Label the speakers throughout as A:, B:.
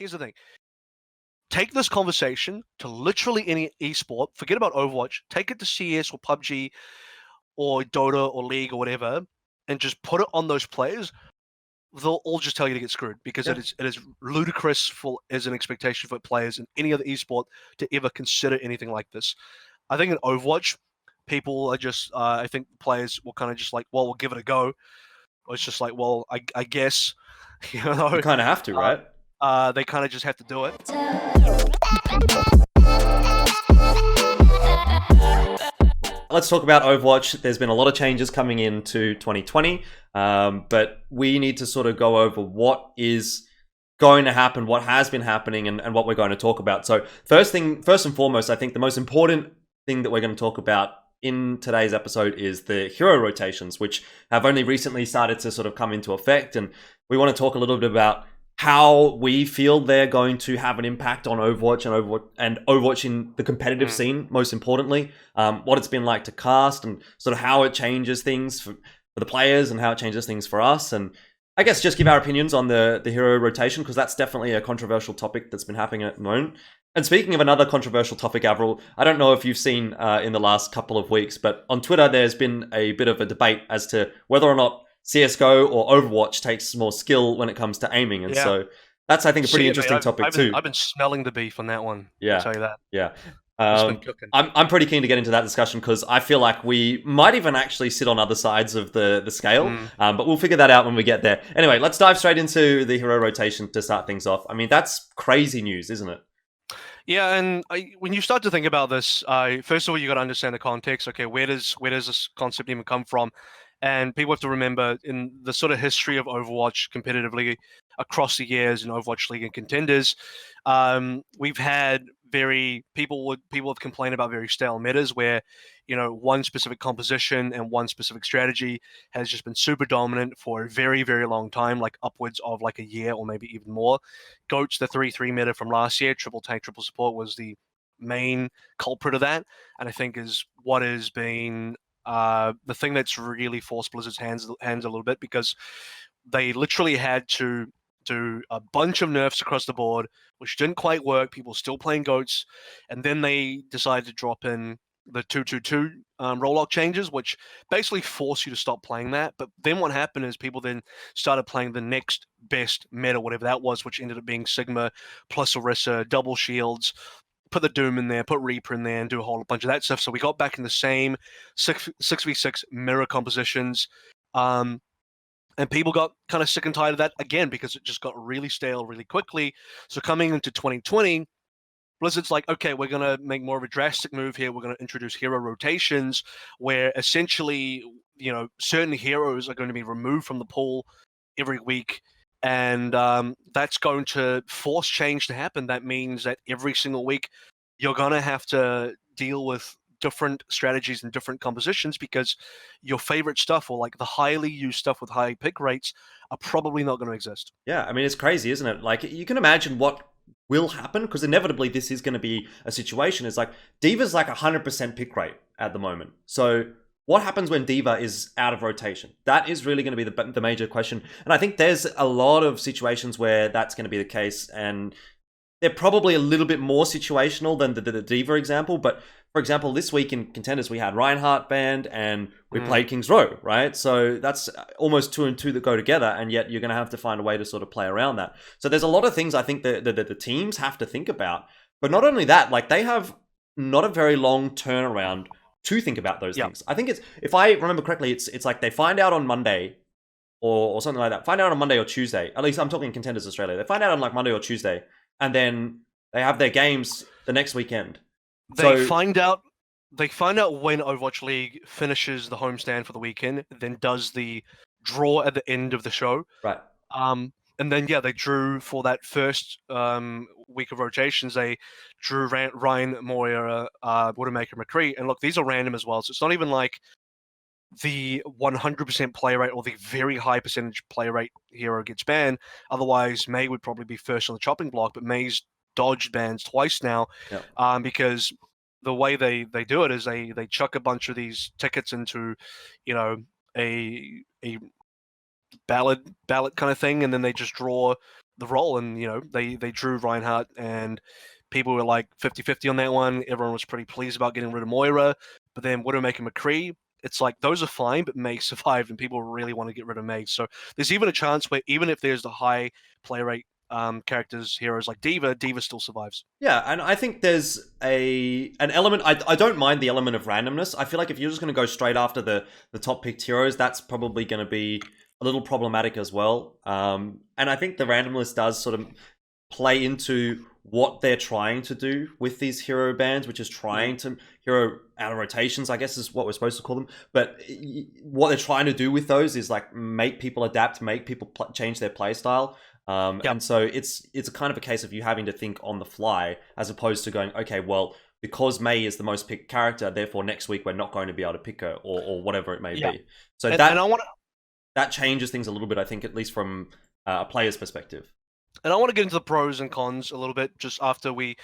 A: here's the thing. Take this conversation to literally any esport. Forget about Overwatch. Take it to CS or PUBG or Dota or League or whatever, and just put it on those players. They'll all just tell you to get screwed because it is ludicrous as an expectation for players in any other esport to ever consider anything like this. I think in Overwatch, people are just, I think players will kind of just like, well, we'll give it a go. Or it's just like, well, I guess,
B: you kind of have to, right?
A: They kind of just have to do it.
B: Let's talk about Overwatch. There's been a lot of changes coming into 2020, but we need to sort of go over what is going to happen, what has been happening, and what we're going to talk about. So first and foremost, I think the most important thing that we're going to talk about in today's episode is the hero rotations, which have only recently started to sort of come into effect. And we want to talk a little bit about how we feel they're going to have an impact on Overwatch and Overwatch in the competitive scene, most importantly, what it's been like to cast and sort of how it changes things for the players and how it changes things for us. And I guess just give our opinions on the hero rotation, because that's definitely a controversial topic that's been happening at the moment. And speaking of another controversial topic, AVRL, I don't know if you've seen in the last couple of weeks, but on Twitter, there's been a bit of a debate as to whether or not CSGO or Overwatch takes more skill when it comes to aiming. And so that's, I think, a pretty interesting topic too.
A: I've been smelling the beef on that one.
B: Yeah.
A: I'll tell you that.
B: Yeah.
A: It's been cooking.
B: I'm pretty keen to get into that discussion because I feel like we might even actually sit on other sides of the scale, but we'll figure that out when we get there. Anyway, let's dive straight into the hero rotation to start things off. I mean, that's crazy news, isn't it?
A: Yeah, and when you start to think about this, first of all, you got to understand the context. Okay, where does this concept even come from? And people have to remember in the sort of history of Overwatch competitively across the years in Overwatch League and Contenders, we've had people have complained about very stale metas where, one specific composition and one specific strategy has just been super dominant for a very, very long time, like upwards of like a year or maybe even more. GOATS, the 3-3 meta from last year, triple tank, triple support, was the main culprit of that, and I think is what has been the thing that's really forced Blizzard's hands a little bit, because they literally had to do a bunch of nerfs across the board, which didn't quite work. People still playing GOATs, and then they decided to drop in the 2-2-2 roll-lock changes, which basically force you to stop playing that. But then what happened is people then started playing the next best meta, whatever that was, which ended up being Sigma plus Orisa, double shields, put the Doom in there, put Reaper in there, and do a whole bunch of that stuff. So we got back in the same 6v6 mirror compositions. And people got kind of sick and tired of that again because it just got really stale really quickly. So coming into 2020, Blizzard's like, okay, we're going to make more of a drastic move here. We're going to introduce hero rotations where essentially, certain heroes are going to be removed from the pool every week. And that's going to force change to happen. That means that every single week you're going to have to deal with different strategies and different compositions because your favorite stuff, or like the highly used stuff with high pick rates, are probably not going to exist.
B: Yeah, I mean, it's crazy, isn't it? Like, you can imagine what will happen, because inevitably this is going to be a situation. It's like D.Va's like 100% pick rate at the moment. So what happens when D.Va is out of rotation? That is really going to be the major question. And I think there's a lot of situations where that's going to be the case, and they're probably a little bit more situational than the D.Va example. But for example, this week in Contenders, we had Reinhardt banned and we played King's Row, right? So that's almost 2 and 2 that go together, and yet you're going to have to find a way to sort of play around that. So there's a lot of things I think that the teams have to think about. But not only that, like, they have not a very long turnaround to think about those things. I think it's, if I remember correctly, it's like they find out on Monday or something like that. Find out on Monday or Tuesday. At least I'm talking Contenders Australia. They find out on like Monday or Tuesday, and then they have their games the next weekend.
A: They find out when Overwatch League finishes the homestand for the weekend, then does the draw at the end of the show.
B: Right.
A: And then, they drew for that first week of rotations. They drew Ryan, Moira, Widowmaker, McCree. And look, these are random as well. So it's not even like the 100% play rate or the very high percentage play rate hero gets banned. Otherwise, Mei would probably be first on the chopping block, but Mei's dodged bans twice now, because the way they do it is they chuck a bunch of these tickets into, a ballot kind of thing, and then they just draw the role, and they drew Reinhardt, and people were like 50-50 on that one. Everyone was pretty pleased about getting rid of Moira, but then Widowmaker McCree, it's like those are fine, but May survived, and people really want to get rid of May. So there's even a chance where even if there's the high play rate characters, heroes like D.Va still survives.
B: Yeah, and I think there's an element. I don't mind the element of randomness. I feel like if you're just going to go straight after the top picked heroes, that's probably going to be a little problematic as well. And I think the randomness does sort of play into what they're trying to do with these hero bans, which is trying to hero out of rotations, I guess is what we're supposed to call them. But what they're trying to do with those is like make people adapt, make people change their play style. And so it's a kind of a case of you having to think on the fly, as opposed to going, okay, well, because May is the most picked character, therefore next week we're not going to be able to pick her, or whatever it may be. So
A: and I want
B: that changes things a little bit, I think, at least from a player's perspective.
A: And I want to get into the pros and cons a little bit just after we,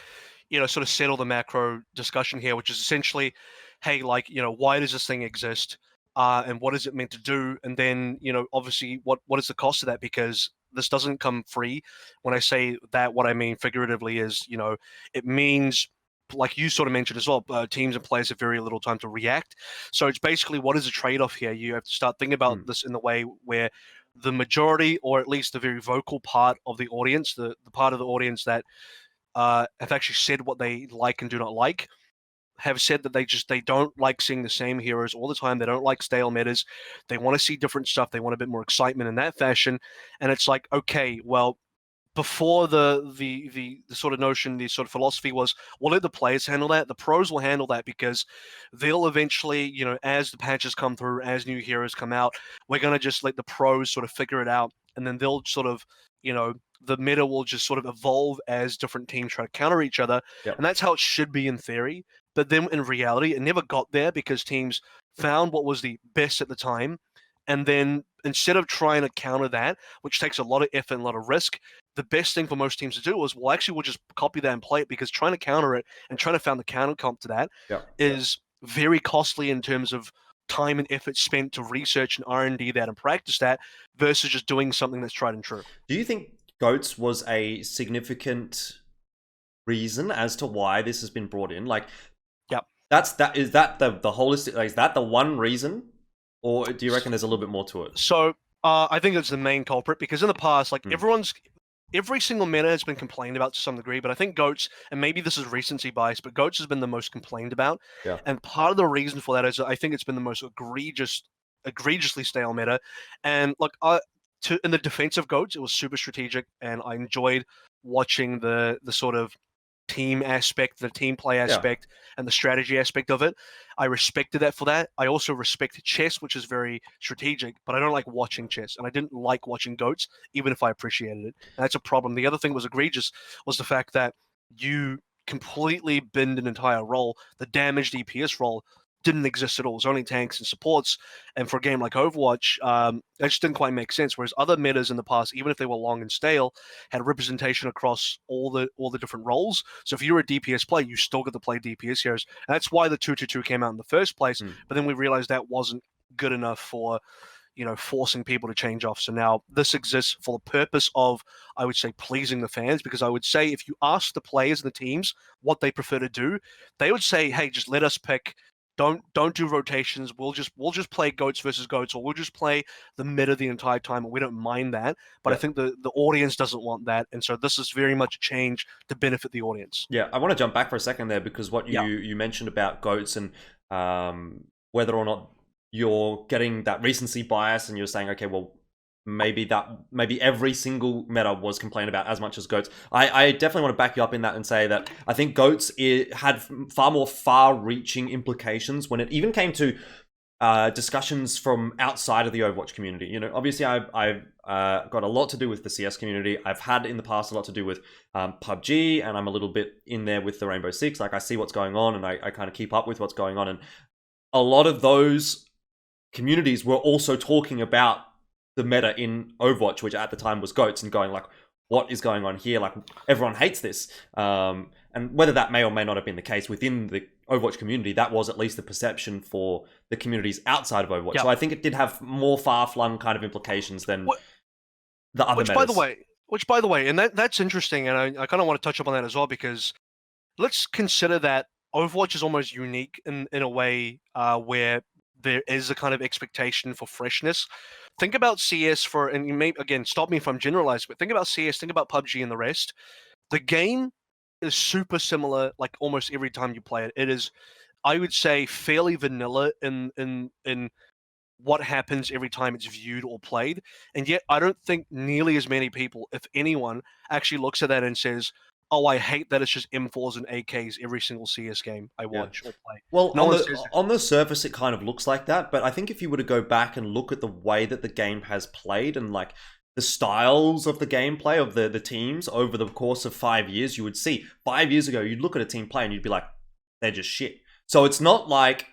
A: sort of settle the macro discussion here, which is essentially, hey, like, why does this thing exist? And what is it meant to do? And then, obviously, what is the cost of that? Because this doesn't come free. When I say that, what I mean figuratively is, it means, like you sort of mentioned as well, teams and players have very little time to react. So it's basically, what is the trade-off here? You have to start thinking about this in the way where the majority, or at least the very vocal part of the audience, the part of the audience that have actually said what they like and do not like, have said that they don't like seeing the same heroes all the time. They don't like stale metas. They want to see different stuff. They want a bit more excitement in that fashion. And it's like, okay, well, before the sort of notion, the sort of philosophy was, we'll let the players handle that. The pros will handle that because they'll eventually, as the patches come through, as new heroes come out, we're going to just let the pros sort of figure it out. And then they'll sort of, the meta will just sort of evolve as different teams try to counter each other.
B: Yep.
A: And that's how it should be in theory. But then in reality, it never got there because teams found what was the best at the time. And then instead of trying to counter that, which takes a lot of effort and a lot of risk, the best thing for most teams to do was, well, actually, we'll just copy that and play it, because trying to counter it and trying to find the counter comp to that is very costly in terms of time and effort spent to research and R&D that and practice that versus just doing something that's tried and true.
B: Do you think GOATS was a significant reason as to why this has been brought in? Like, is that the holistic, like, is that the one reason? Or do you reckon there's a little bit more to it?
A: So I think it's the main culprit, because in the past, like every single meta has been complained about to some degree, but I think GOATS, and maybe this is recency bias, but GOATS has been the most complained about.
B: Yeah.
A: And part of the reason for that is I think it's been the most egregiously stale meta. And look, in the defense of GOATS, it was super strategic, and I enjoyed watching the sort of team aspect, the team play aspect, and the strategy aspect of it. I respected that for that. I also respect chess, which is very strategic, but I don't like watching chess, and I didn't like watching GOATS, even if I appreciated it. And that's a problem. The other thing was egregious was the fact that you completely binned an entire role. The damage DPS role didn't exist at all. It was only tanks and supports. And for a game like Overwatch, that just didn't quite make sense. Whereas other metas in the past, even if they were long and stale, had representation across all the different roles. So if you were a DPS player, you still get to play DPS heroes. And that's why the 222 came out in the first place. But then we realized that wasn't good enough for, forcing people to change off. So now this exists for the purpose of, I would say, pleasing the fans, because I would say if you ask the players and the teams what they prefer to do, they would say, hey, just let us pick. Don't do rotations. We'll just play GOATS versus GOATS, or we'll just play the meta the entire time, and we don't mind that. But I think the audience doesn't want that, and so this is very much a change to benefit the audience.
B: Yeah, I want to jump back for a second there, because what you mentioned about GOATS and whether or not you're getting that recency bias, and you're saying, okay, well, maybe every single meta was complained about as much as GOATS. I definitely want to back you up in that and say that I think GOATS had far more far-reaching implications when it even came to discussions from outside of the Overwatch community. Obviously I've got a lot to do with the CS community. I've had in the past a lot to do with PUBG, and I'm a little bit in there with the Rainbow Six. Like, I see what's going on, and I kind of keep up with what's going on. And a lot of those communities were also talking about the meta in Overwatch, which at the time was GOATS, and going like, what is going on here? Like, everyone hates this. And whether that may or may not have been the case within the Overwatch community, that was at least the perception for the communities outside of Overwatch. So I think it did have more far-flung kind of implications than the other metas.
A: By the way, Which, by the way, and that's interesting, and I kind of want to touch up on that as well, because let's consider that Overwatch is almost unique in a way where there is a kind of expectation for freshness. Think about CS and you may again stop me if I'm generalized, but think about CS, think about PUBG and the rest. The game is super similar, like almost every time you play it. It is, I would say, fairly vanilla in what happens every time it's viewed or played. And yet, I don't think nearly as many people, if anyone, actually looks at that and says, "Oh, I hate that it's just M4s and AKs every single CS game I
B: Yeah.
A: watch or play."
B: Well,
A: No one says that.
B: on the surface, it kind of looks like that, but I think if you were to go back and look at the way that the game has played and like the styles of the gameplay of the teams over the course of 5 years, you would see 5 years ago, you'd look at a team play and you'd be like, they're just shit. So it's not like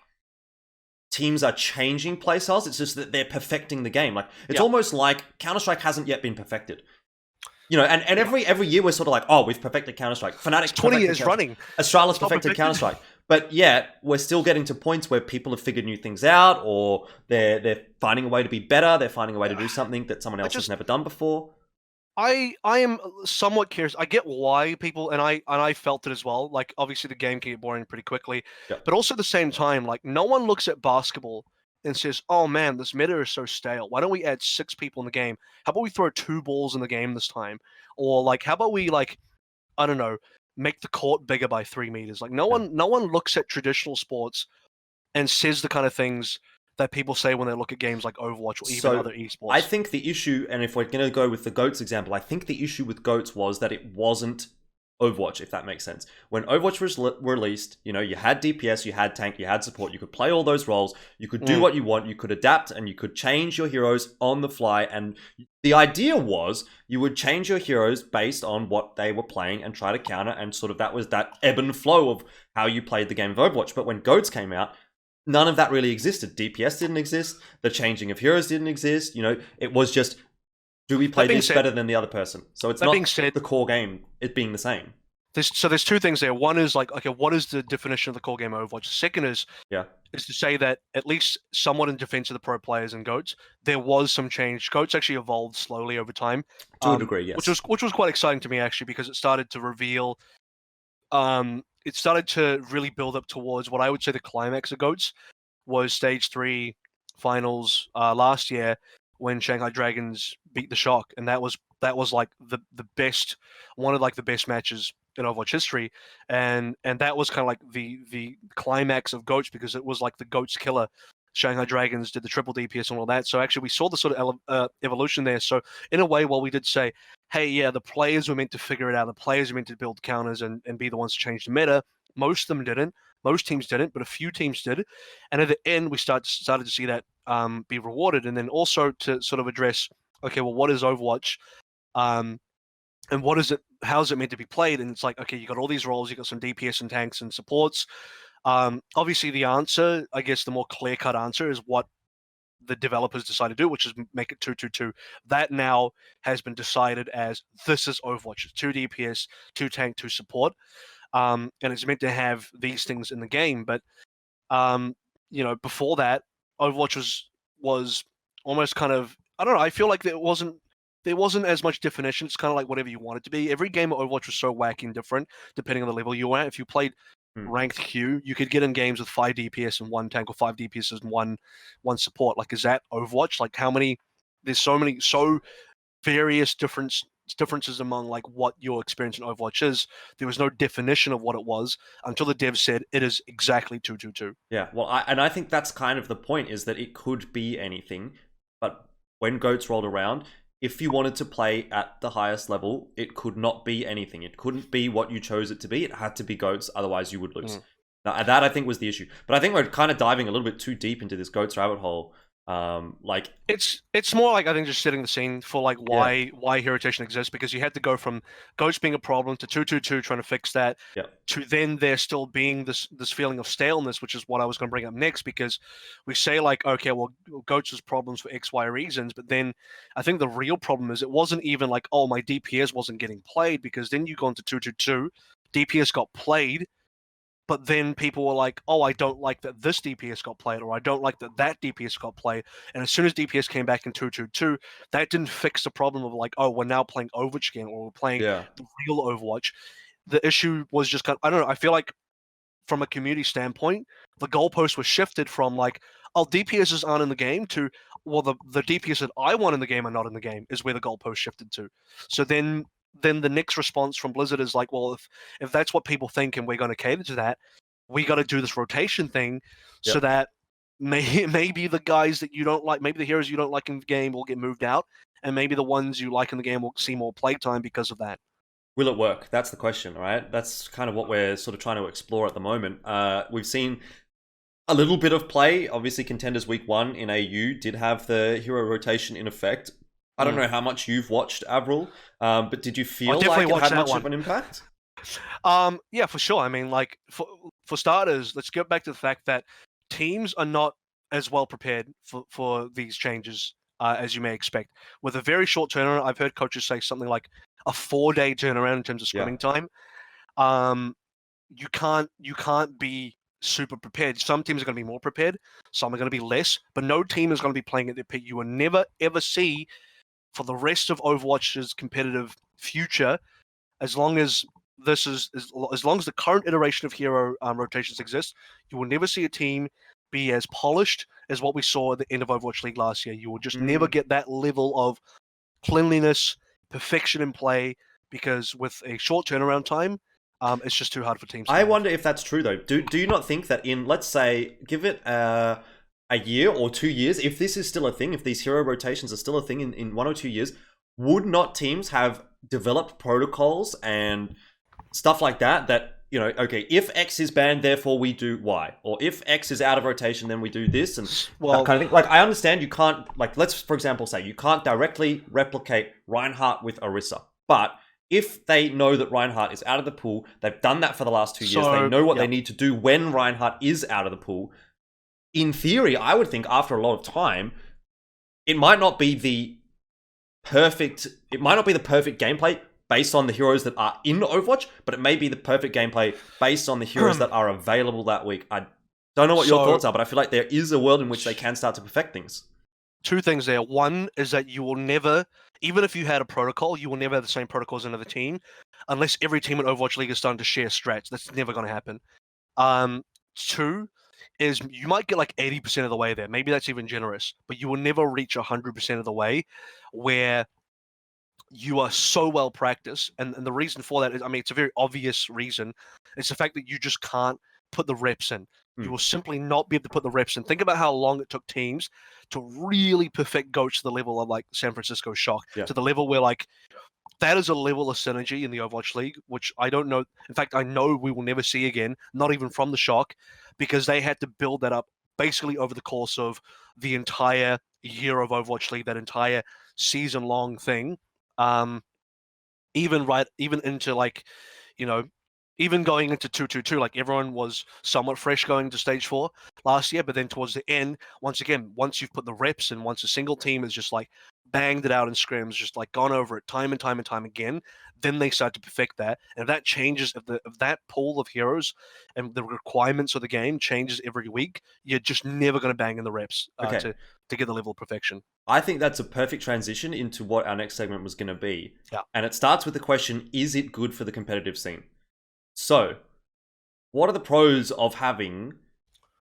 B: teams are changing play styles, it's just that they're perfecting the game. Like it's
A: Yeah.
B: almost like Counter-Strike hasn't yet been perfected. You know, and
A: Yeah.
B: every year we're sort of like, oh, we've perfected Counter-Strike. Fnatic
A: It's 20
B: perfected
A: years
B: Counter-Strike.
A: running.
B: Astralis
A: It's not
B: perfected
A: perfected.
B: Counter-Strike. But yet, we're still getting to points where people have figured new things out, or they're finding a way to be better, they're finding a way to do something that someone else has never done before.
A: I am somewhat curious. I get why people, and I felt it as well. Like obviously the game can get boring pretty quickly,
B: Yep.
A: but also at the same time, like no one looks at basketball and says, "Oh man, this meta is so stale. Why don't we add 6 people in the game? How about we throw 2 balls in the game this time? Or like, how about we like, I don't know, make the court bigger by 3 meters?" Like no one looks at traditional sports and says the kind of things that people say when they look at games like Overwatch or even
B: So,
A: other
B: I
A: esports.
B: think the issue, and if we're going to go with the GOATS example, I think the issue with GOATS was that it wasn't Overwatch, if that makes sense. When Overwatch was released, you know, you had DPS, you had tank, you had support, you could play all those roles, you could do what you want, you could adapt, and you could change your heroes on the fly. And the idea was you would change your heroes based on what they were playing and try to counter, and sort of that was that ebb and flow of how you played the game of Overwatch. But when GOATS came out, none of that really existed. DPS didn't exist, the changing of heroes didn't exist, you know, it was just, do we play this better than the other person? So it's not the core game, it being the same.
A: There's 2 things there. One is like, okay, what is the definition of the core game of Overwatch? The second is to say that at least somewhat in defense of the pro players and GOATs, there was some change. GOATs actually evolved slowly over time.
B: To a degree, yes.
A: Which was quite exciting to me actually, because it started to reveal it started to really build up towards what I would say the climax of GOATs was Stage 3 finals last year when Shanghai Dragons beat the Shock, and that was like the best, one of like the best matches in Overwatch history, and that was kind of like the climax of GOATs, because it was like the GOATs killer. Shanghai Dragons did the triple DPS and all that, so actually we saw the sort of evolution there. So in a way, while we did say, hey, yeah, the players were meant to figure it out, the players were meant to build counters and be the ones to change the meta, most of them didn't. Most teams didn't, but a few teams did. And at the end, we started to see that be rewarded. And then also to sort of address, okay, well, what is Overwatch? And what is it? How is it meant to be played? And it's like, okay, you got all these roles, you got some DPS and tanks and supports. Obviously, the answer, I guess, the more clear-cut answer is what the developers decided to do, which is make it 2-2-2. That now has been decided as this is Overwatch. It's 2 DPS, 2 tank, 2 support. And it's meant to have these things in the game. But you know, before that, Overwatch was almost kind of, I don't know. I feel like there wasn't as much definition. It's kind of like whatever you want it to be. Every game of Overwatch was so wacky and different depending on the level you were at. If you played ranked queue, you could get in games with 5 DPS and 1 tank, or 5 DPS and one support. Like, is that Overwatch? Like, how many? There's so various differences among like what your experience in Overwatch is. There was no definition of what it was until the devs said it is exactly 2-2-2.
B: Yeah, well, I think that's kind of the point, is that it could be anything, but when GOATS rolled around, if you wanted to play at the highest level, it could not be anything. It couldn't be what you chose it to be. It had to be GOATS, otherwise you would lose. Now, that I think was the issue. But I think we're kind of diving a little bit too deep into this GOATS rabbit hole. Like
A: it's more like, I think, just setting the scene for like why hero rotation exists, because you had to go from GOATS being a problem to 2-2-2 trying to fix that, to then there still being this feeling of staleness, which is what I was going to bring up next, because we say like, okay, well, GOATS has problems for XY reasons, but then I think the real problem is it wasn't even like, oh, my DPS wasn't getting played, because then you go into 2-2-2, DPS got played, but then people were like, oh, I don't like that this DPS got played, or I don't like that that DPS got played. And as soon as DPS came back in 2.2.2, that didn't fix the problem of like, oh, we're now playing Overwatch again, or we're playing
B: Yeah.
A: the real Overwatch. The issue was just kind of, I don't know, I feel like from a community standpoint, the goalpost was shifted from like, oh, DPSs aren't in the game to, well, the DPS that I want in the game are not in the game, is where the goalpost shifted to. So then the next response from Blizzard is like, well, if that's what people think and we're going to cater to that, we got to do this rotation thing so
B: Yep.
A: that maybe the guys that you don't like, maybe the heroes you don't like in the game will get moved out, and maybe the ones you like in the game will see more playtime because of that.
B: Will it work? That's the question, right? That's kind of what we're sort of trying to explore at the moment. We've seen a little bit of play. Obviously, Contenders Week 1 in AU did have the hero rotation in effect. I don't know how much you've watched AVRL, but did you feel like it had much of an impact?
A: Yeah, for sure. I mean, like, for starters, let's get back to the fact that teams are not as well prepared for these changes as you may expect. With a very short turnaround, I've heard coaches say something like a 4-day turnaround in terms of scrimming time. You can't be super prepared. Some teams are going to be more prepared, some are going to be less, but no team is going to be playing at their peak. You will never ever see, for the rest of Overwatch's competitive future, as long as as long as the current iteration of hero rotations exists, you will never see a team be as polished as what we saw at the end of Overwatch League last year. You will just never get that level of cleanliness, perfection in play, because with a short turnaround time, it's just too hard for teams.
B: I wonder if that's true though. Do you not think that in, let's say, give it a year or 2 years, if this is still a thing, if these hero rotations are still a thing in 1 or 2 years, would not teams have developed protocols and stuff like that, you know, okay, if X is banned, therefore we do Y, or if X is out of rotation, then we do this, and that kind of thing. Like, I understand you can't, like, let's for example say you can't directly replicate Reinhardt with Orisa, but if they know that Reinhardt is out of the pool, they've done that for the last 2 years, they know what they need to do when Reinhardt is out of the pool. In theory, I would think after a lot of time, it might not be the perfect gameplay based on the heroes that are in Overwatch, but it may be the perfect gameplay based on the heroes that are available that week. I don't know what your thoughts are, but I feel like there is a world in which they can start to perfect things.
A: Two things there. One is that you will never, even if you had a protocol, you will never have the same protocol as another team, unless every team in Overwatch League is starting to share strats. That's never going to happen. Two is you might get like 80% of the way there. Maybe that's even generous, but you will never reach 100% of the way where you are so well practiced. And the reason for that is, I mean, it's a very obvious reason. It's the fact that you just can't put the reps in. You will simply not be able to put the reps in. Think about how long it took teams to really perfect Goat to the level of like San Francisco Shock, to the level where like that is a level of synergy in the Overwatch League, which I don't know. In fact, I know we will never see again, not even from the Shock, because they had to build that up basically over the course of the entire year of Overwatch League, that entire season-long thing. Even into like, you know, even going into 2.2.2, like everyone was somewhat fresh going to stage 4 last year, but then towards the end, once again, once you've put the reps in, once a single team is just like banged it out in scrims, just like gone over it time and time and time again, then they start to perfect that. And if that changes, if that pool of heroes and the requirements of the game changes every week, you're just never going to bang in the reps to get the level of perfection.
B: I think that's a perfect transition into what our next segment was going to be.
A: Yeah.
B: And it starts with the question, is it good for the competitive scene? So, what are the pros of having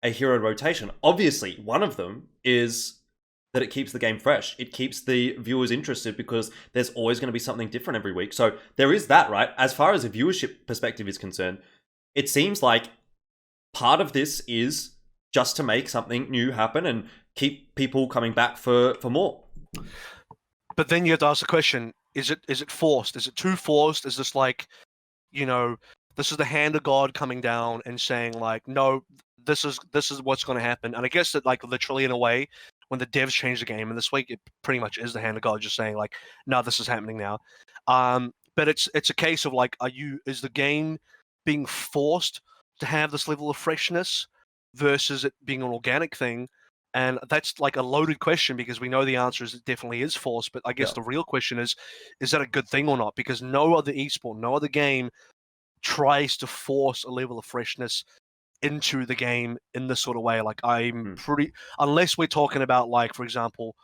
B: a hero rotation? Obviously, one of them is that it keeps the game fresh. It keeps the viewers interested because there's always going to be something different every week. So, there is that, right? As far as a viewership perspective is concerned, it seems like part of this is just to make something new happen and keep people coming back for more.
A: But then you have to ask the question, is it forced? Is it too forced? Is this like, you know, this is the hand of God coming down and saying like, no, this is what's going to happen? And I guess that like literally in a way, when the devs change the game, and this week it pretty much is the hand of God just saying like, no, this is happening now. But it's a case of like, is the game being forced to have this level of freshness versus it being an organic thing? And that's like a loaded question, because we know the answer is it definitely is forced. But I guess the real question is that a good thing or not? Because no other esport, no other game tries to force a level of freshness into the game in this sort of way. Like I'm pretty, unless we're talking about like, for example,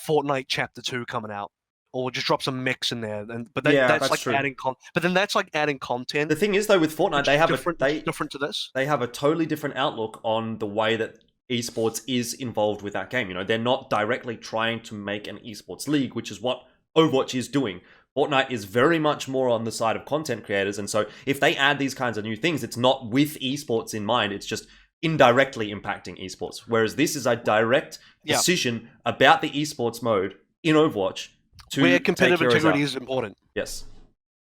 A: Fortnite Chapter 2 coming out, or just drop some mix in there. But
B: Yeah,
A: that's
B: that's
A: like
B: true.
A: adding but then that's like adding content.
B: The thing is, though, with Fortnite,
A: Which
B: they
A: is
B: have
A: different, different to this.
B: they have a totally different outlook on the way that esports is involved with that game. You know, they're not directly trying to make an esports league, which is what Overwatch is doing. Fortnite is very much more on the side of content creators, and so if they add these kinds of new things, it's not with esports in mind. It's just indirectly impacting esports. Whereas this is a direct decision about the esports mode in Overwatch to
A: where competitive
B: take
A: integrity is important.
B: Yes.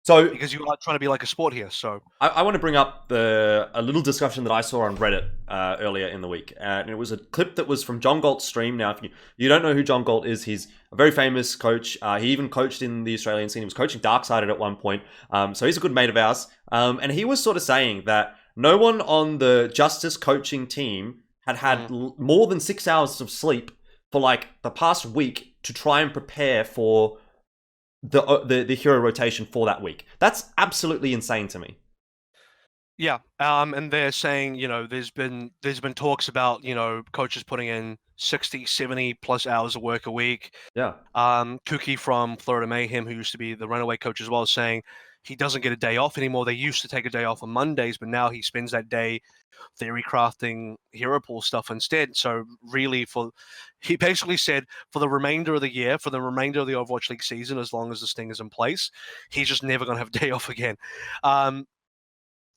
B: So
A: because you are trying to be like a sport here. So
B: I want to bring up a little discussion that I saw on Reddit earlier in the week, and it was a clip that was from John Galt's stream. Now, if you don't know who John Galt is, he's a very famous coach. He even coached in the Australian scene. He was coaching Darksided at one point, so he's a good mate of ours. And he was sort of saying that no one on the Justice coaching team had more than 6 hours of sleep for like the past week to try and prepare for the hero rotation for that week. That's absolutely insane to me.
A: Yeah, and they're saying, there's been talks about, coaches putting in 60, 70 plus hours of work a week.
B: Yeah.
A: Kuki from Florida Mayhem, who used to be the runaway coach as well, is saying he doesn't get a day off anymore. They used to take a day off on Mondays, but now he spends that day theory crafting hero pool stuff instead. So really, he basically said for the remainder of the year, for the remainder of the Overwatch League season, as long as this thing is in place, he's just never going to have a day off again.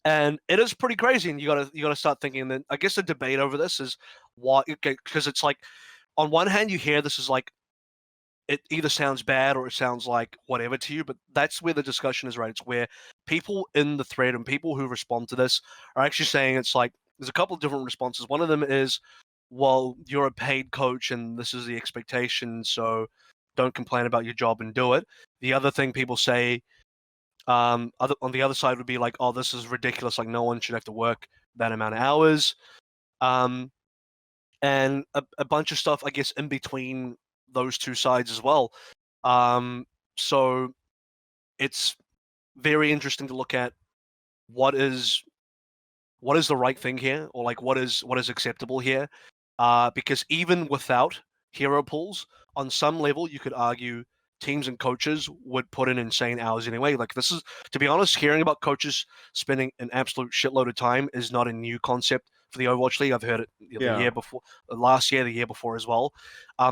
A: And it is pretty crazy, and you gotta start thinking. That I guess the debate over this is why, because it's like, on one hand, you hear this is like, it either sounds bad or it sounds like whatever to you, but that's where the discussion is, right? It's where people in the thread and people who respond to this are actually saying it's like, there's a couple of different responses. One of them is, well, you're a paid coach and this is the expectation, so don't complain about your job and do it. The other thing people say on the other side would be like, oh, this is ridiculous. Like, no one should have to work that amount of hours. And a bunch of stuff, I guess, in between those two sides as well. So it's very interesting to look at what is the right thing here, or like what is acceptable here. Because even without hero pools, on some level, you could argue teams and coaches would put in insane hours anyway. Like, this is, to be honest, hearing about coaches spending an absolute shitload of time is not a new concept for the Overwatch League. I've heard it the year before, last year, the year before as well.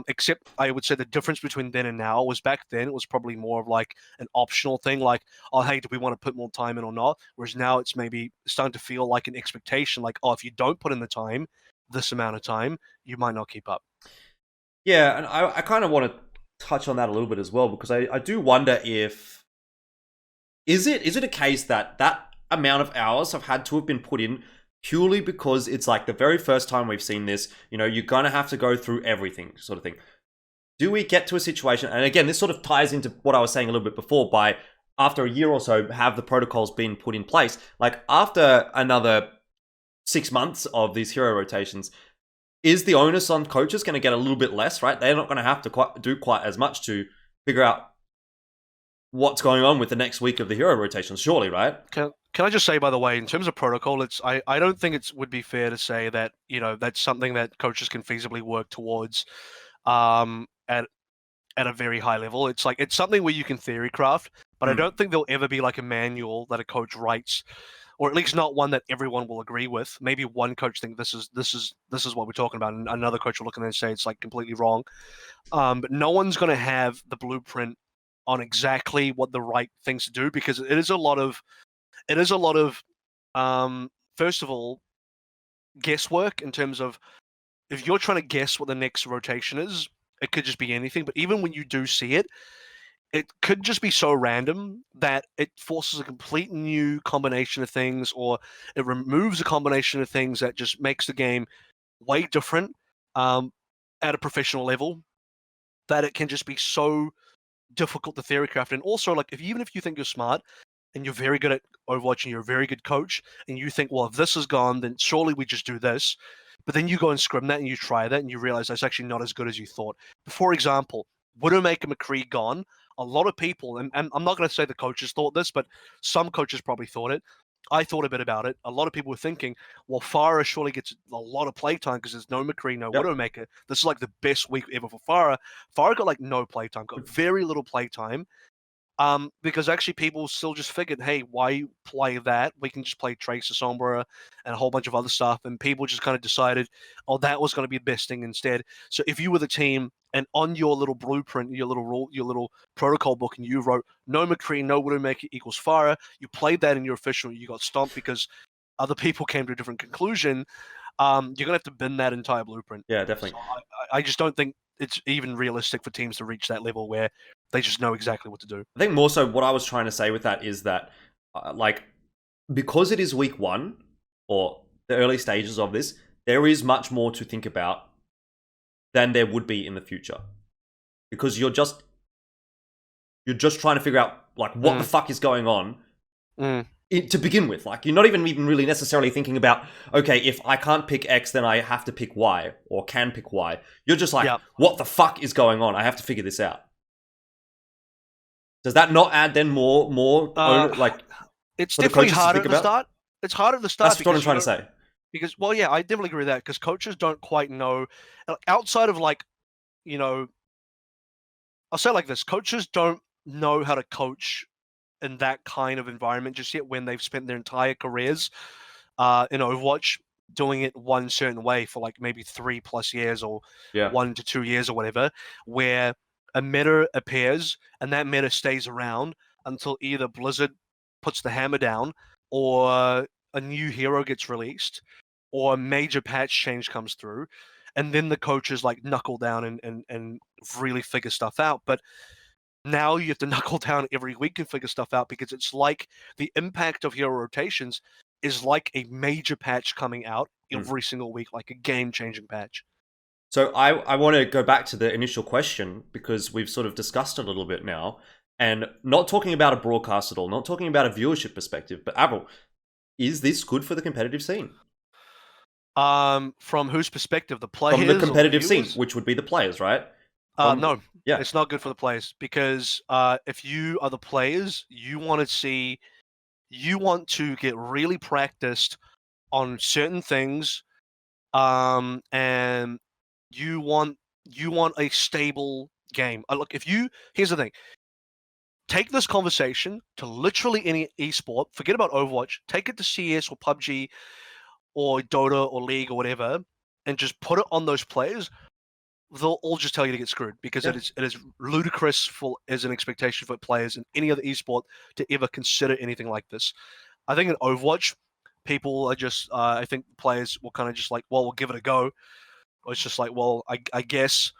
A: Except I would say the difference between then and now was, back then it was probably more of like an optional thing, like, oh, hey, do we want to put more time in or not? Whereas now it's maybe starting to feel like an expectation, like, oh, if you don't put in the time, this amount of time, you might not keep up.
B: Yeah, and I kind of want to touch on that a little bit as well, because I do wonder if is it a case that amount of hours have had to have been put in purely because it's like the very first time we've seen this, you're gonna have to go through everything, sort of thing. Do we get to a situation, and again, this sort of ties into what I was saying a little bit before, by after a year or so, have the protocols been put in place? Like, after another 6 months of these hero rotations, is the onus on coaches going to get a little bit less, right? They're not going to have to do quite as much to figure out what's going on with the next week of the hero rotations, surely, right?
A: Can I just say, by the way, in terms of protocol, I don't think it would be fair to say that, that's something that coaches can feasibly work towards at a very high level. It's like, it's something where you can theory craft, but I don't think there'll ever be like a manual that a coach writes, or at least not one that everyone will agree with. Maybe one coach think this is what we're talking about, and another coach will look at it and say it's like completely wrong. But no one's going to have the blueprint on exactly what the right things to do, because it is a lot of first of all, guesswork, in terms of, if you're trying to guess what the next rotation is, it could just be anything. But even when you do see it, it could just be so random that it forces a complete new combination of things, or it removes a combination of things that just makes the game way different at a professional level, that it can just be so difficult to theory craft. And also, like, even if you think you're smart and you're very good at Overwatch and you're a very good coach, and you think, well, if this is gone, then surely we just do this. But then you go and scrim that and you try that and you realize that's actually not as good as you thought. For example, Widowmaker McCree gone, a lot of people, and I'm not going to say the coaches thought this, but some coaches probably thought it. I thought a bit about it. A lot of people were thinking, well, Farah surely gets a lot of playtime because there's no McCree, no
B: Yep.
A: Widowmaker. This is like the best week ever for Farah. Farah got like no playtime, got very little playtime. Because actually people still just figured, hey, why play that? We can just play Tracer Sombra and a whole bunch of other stuff. And people just kind of decided, oh, that was going to be the best thing instead. So if you were the team and on your little blueprint, your little rule, your little protocol book, and you wrote no McCree, no Widowmaker equals Farah, you played that in your official, you got stomped because other people came to a different conclusion. You're gonna have to bin that entire blueprint.
B: Yeah, definitely.
A: So I just don't think it's even realistic for teams to reach that level where they just know exactly what to do.
B: I think more so what I was trying to say with that is that, like, because it is week 1 or the early stages of this, there is much more to think about than there would be in the future, because you're just trying to figure out like what the fuck is going on to begin with. Like, you're not even really necessarily thinking about, okay, if I can't pick X, then I have to pick Y, or can pick Y. You're just like, what the fuck is going on? I have to figure this out. Does that not add then more like?
A: It's definitely harder at the start. It's harder at the start.
B: That's what I'm trying to say.
A: Because, well, yeah, I definitely agree with that, because coaches don't quite know, outside of like, you know, I'll say it like this: coaches don't know how to coach in that kind of environment just yet, when they've spent their entire careers in Overwatch doing it one certain way for like maybe 3+ years or 1 to 2 years or whatever, where a meta appears and that meta stays around until either Blizzard puts the hammer down, or a new hero gets released, or a major patch change comes through, and then the coaches like knuckle down and really figure stuff out. But now you have to knuckle down every week and figure stuff out, because it's like the impact of hero rotations is like a major patch coming out every single week, like a game-changing patch.
B: So I want to go back to the initial question, because we've sort of discussed it a little bit now, and not talking about a broadcast at all, not talking about a viewership perspective, but AVRL, is this good for the competitive scene?
A: From whose perspective? The players?
B: From the competitive scene, which would be the players, right?
A: No, it's not good for the players, because if you are the players, you want to get really practiced on certain things, and you want a stable game. Look, here's the thing. Take this conversation to literally any esport. Forget about Overwatch. Take it to CS or PUBG or Dota or League or whatever, and just put it on those players. They'll all just tell you to get screwed, because it is ludicrous as an expectation for players in any other esport to ever consider anything like this. I think in Overwatch, people are just, I think players will kind of just like, well, we'll give it a go. Or it's just like, well, I guess,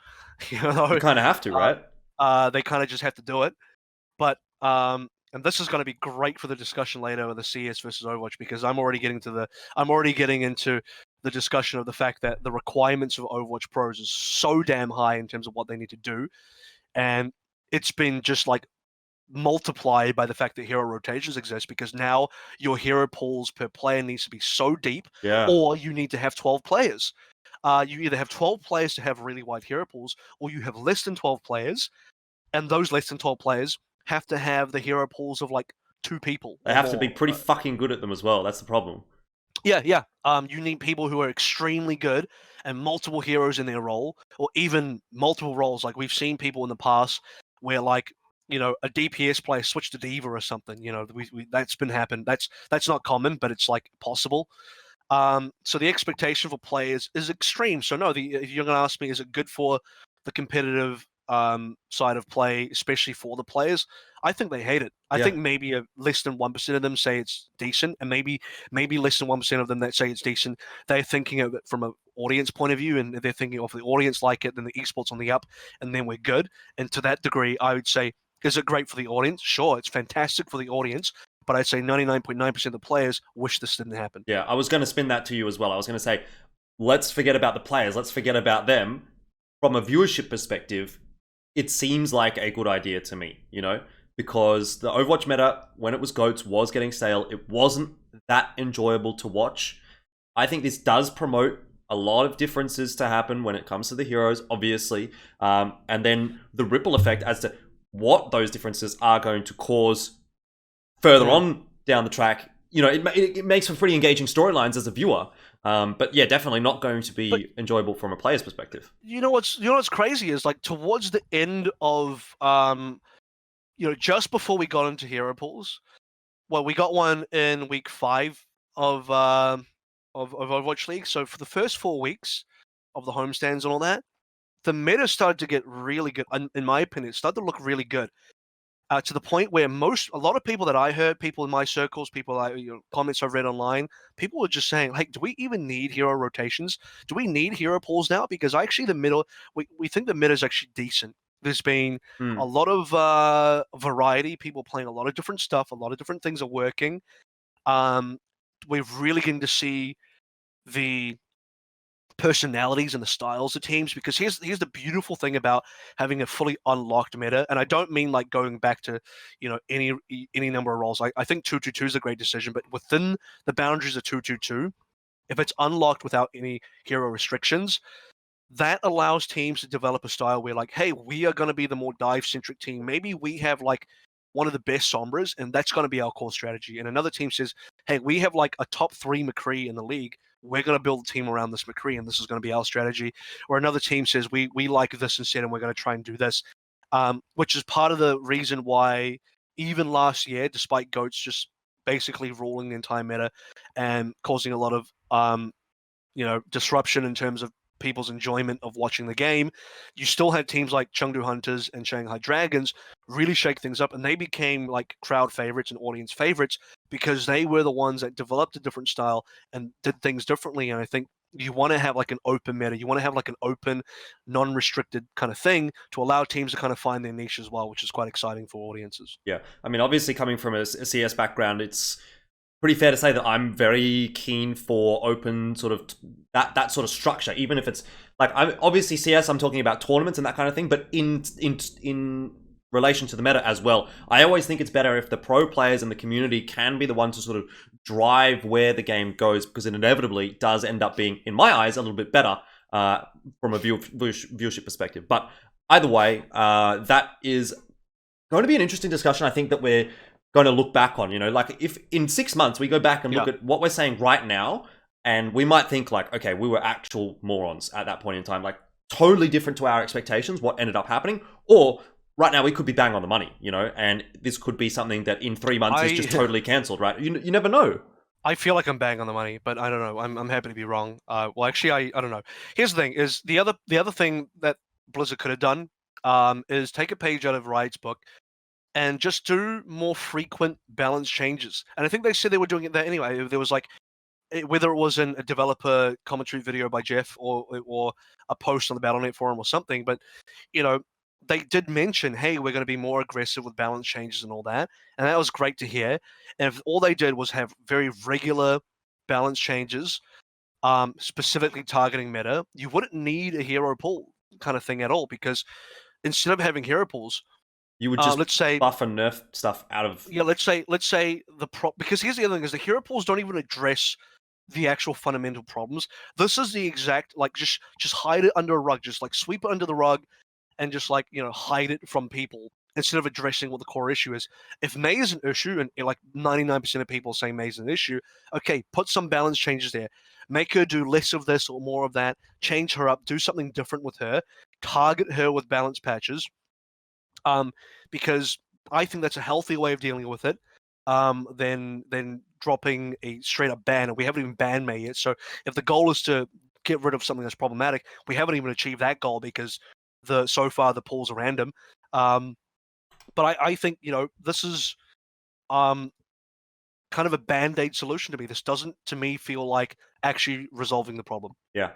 B: you kind of have to, right?
A: They kind of just have to do it. But, and this is going to be great for the discussion later with the CS versus Overwatch, because I'm already getting into the discussion of the fact that the requirements of Overwatch Pros is so damn high in terms of what they need to do. And it's been just like multiplied by the fact that hero rotations exist, because now your hero pools per player needs to be so deep, or you need to have 12 players. You either have 12 players to have really wide hero pools, or you have less than 12 players, and those less than 12 players have to have the hero pools of like 2 people.
B: They have to be pretty fucking good at them as well. That's the problem.
A: Yeah. You need people who are extremely good and multiple heroes in their role, or even multiple roles. Like, we've seen people in the past where, like, you know, a DPS player switched to Diva or something. You know, that's been happened. That's not common, but it's like possible. So the expectation for players is extreme. So no, if you're going to ask me, is it good for the competitive side of play, especially for the players? I think they hate it. I think maybe less than 1% of them say it's decent, and maybe less than 1% of them that say it's decent, they're thinking of it from an audience point of view, and they're thinking, if the audience like it, then the esports on the up, and then we're good. And to that degree, I would say, is it great for the audience? Sure, it's fantastic for the audience, but I'd say 99.9% of the players wish this didn't happen.
B: Yeah, I was going to spin that to you as well. I was going to say, let's forget about the players. Let's forget about them. From a viewership perspective, it seems like a good idea to me, you know? Because the Overwatch meta, when it was GOATS, was getting stale. It wasn't that enjoyable to watch. I think this does promote a lot of differences to happen when it comes to the heroes, obviously. And then the ripple effect as to what those differences are going to cause further on down the track you know, it makes for pretty engaging storylines as a viewer. But yeah, definitely not going to be
A: But
B: enjoyable from a player's perspective.
A: what's crazy is like towards the end of just before we got into hero pools. Well, we got one in week 5 of Overwatch League. So for the first 4 weeks of the homestands and all that, the meta started to get really good. In my opinion, it started to look really good. To the point where a lot of people that I heard, people in my circles, comments I've read online, people were just saying, like, do we even need hero rotations? Do we need hero pools now? Because actually the middle, we think the mid is actually decent. There's been a lot of variety, people playing a lot of different stuff, a lot of different things are working. We're really getting to see the personalities and the styles of teams, because here's the beautiful thing about having a fully unlocked meta, and I don't mean like going back to any number of roles. I think 222 is a great decision, but within the boundaries of 222, if it's unlocked without any hero restrictions, that allows teams to develop a style where, like, hey, we are going to be the more dive-centric team. Maybe we have, like, one of the best Sombras, and that's going to be our core strategy. And another team says, hey, we have, like, a top 3 McCree in the league. We're going to build a team around this McCree, and this is going to be our strategy. Or another team says, we like this instead, and we're going to try and do this. Which is part of the reason why even last year, despite GOATs just basically ruling the entire meta and causing a lot of disruption in terms of people's enjoyment of watching the game, you still had teams like Chengdu Hunters and Shanghai Dragons really shake things up, and they became like crowd favorites and audience favorites because they were the ones that developed a different style and did things differently. And I think you want to have like an open meta, you want to have like an open, non-restricted kind of thing to allow teams to kind of find their niche as well, which is quite exciting for audiences.
B: Yeah, I mean, obviously coming from a CS background, it's pretty fair to say that I'm very keen for open sort of that sort of structure, even if it's like, I'm obviously CS, I'm talking about tournaments and that kind of thing, but in relation to the meta as well, I always think it's better if the pro players and the community can be the ones to sort of drive where the game goes, because it inevitably does end up being, in my eyes, a little bit better from a viewership perspective. But either way, that is going to be an interesting discussion. I think that we're going to look back on, like if in 6 months we go back and look at what we're saying right now, and we might think like, okay, we were actual morons at that point in time, like totally different to our expectations, what ended up happening. Or right now we could be bang on the money, and this could be something that in 3 months is just totally cancelled, right? You never know.
A: I feel like I'm bang on the money, but I don't know. I'm happy to be wrong. Well, actually, I don't know. Here's the thing: is the other thing that Blizzard could have done is take a page out of Riot's book and just do more frequent balance changes. And I think they said they were doing it there anyway. There was like, whether it was in a developer commentary video by Jeff or a post on the Battle.net forum or something, but they did mention, hey, we're going to be more aggressive with balance changes and all that, and that was great to hear. And if all they did was have very regular balance changes, specifically targeting meta, you wouldn't need a hero pool kind of thing at all, because instead of having hero pools,
B: you would just
A: let's say
B: buff and nerf stuff out of
A: let's say because here's the other thing: is the hero pools don't even address the actual fundamental problems. This is the exact, like, just hide it under a rug, just like sweep it under the rug, and just like hide it from people instead of addressing what the core issue is. If Mei is an issue, and like 99% of people say Mei is an issue, okay, put some balance changes there. Make her do less of this or more of that. Change her up. Do something different with her. Target her with balance patches. Because I think that's a healthier way of dealing with it than dropping a straight up ban. And we haven't even banned Mei yet. So if the goal is to get rid of something that's problematic, we haven't even achieved that goal, because so far the pools are random. But I think this is kind of a band-aid solution to me. This doesn't, to me, feel like actually resolving the problem.
B: Yeah.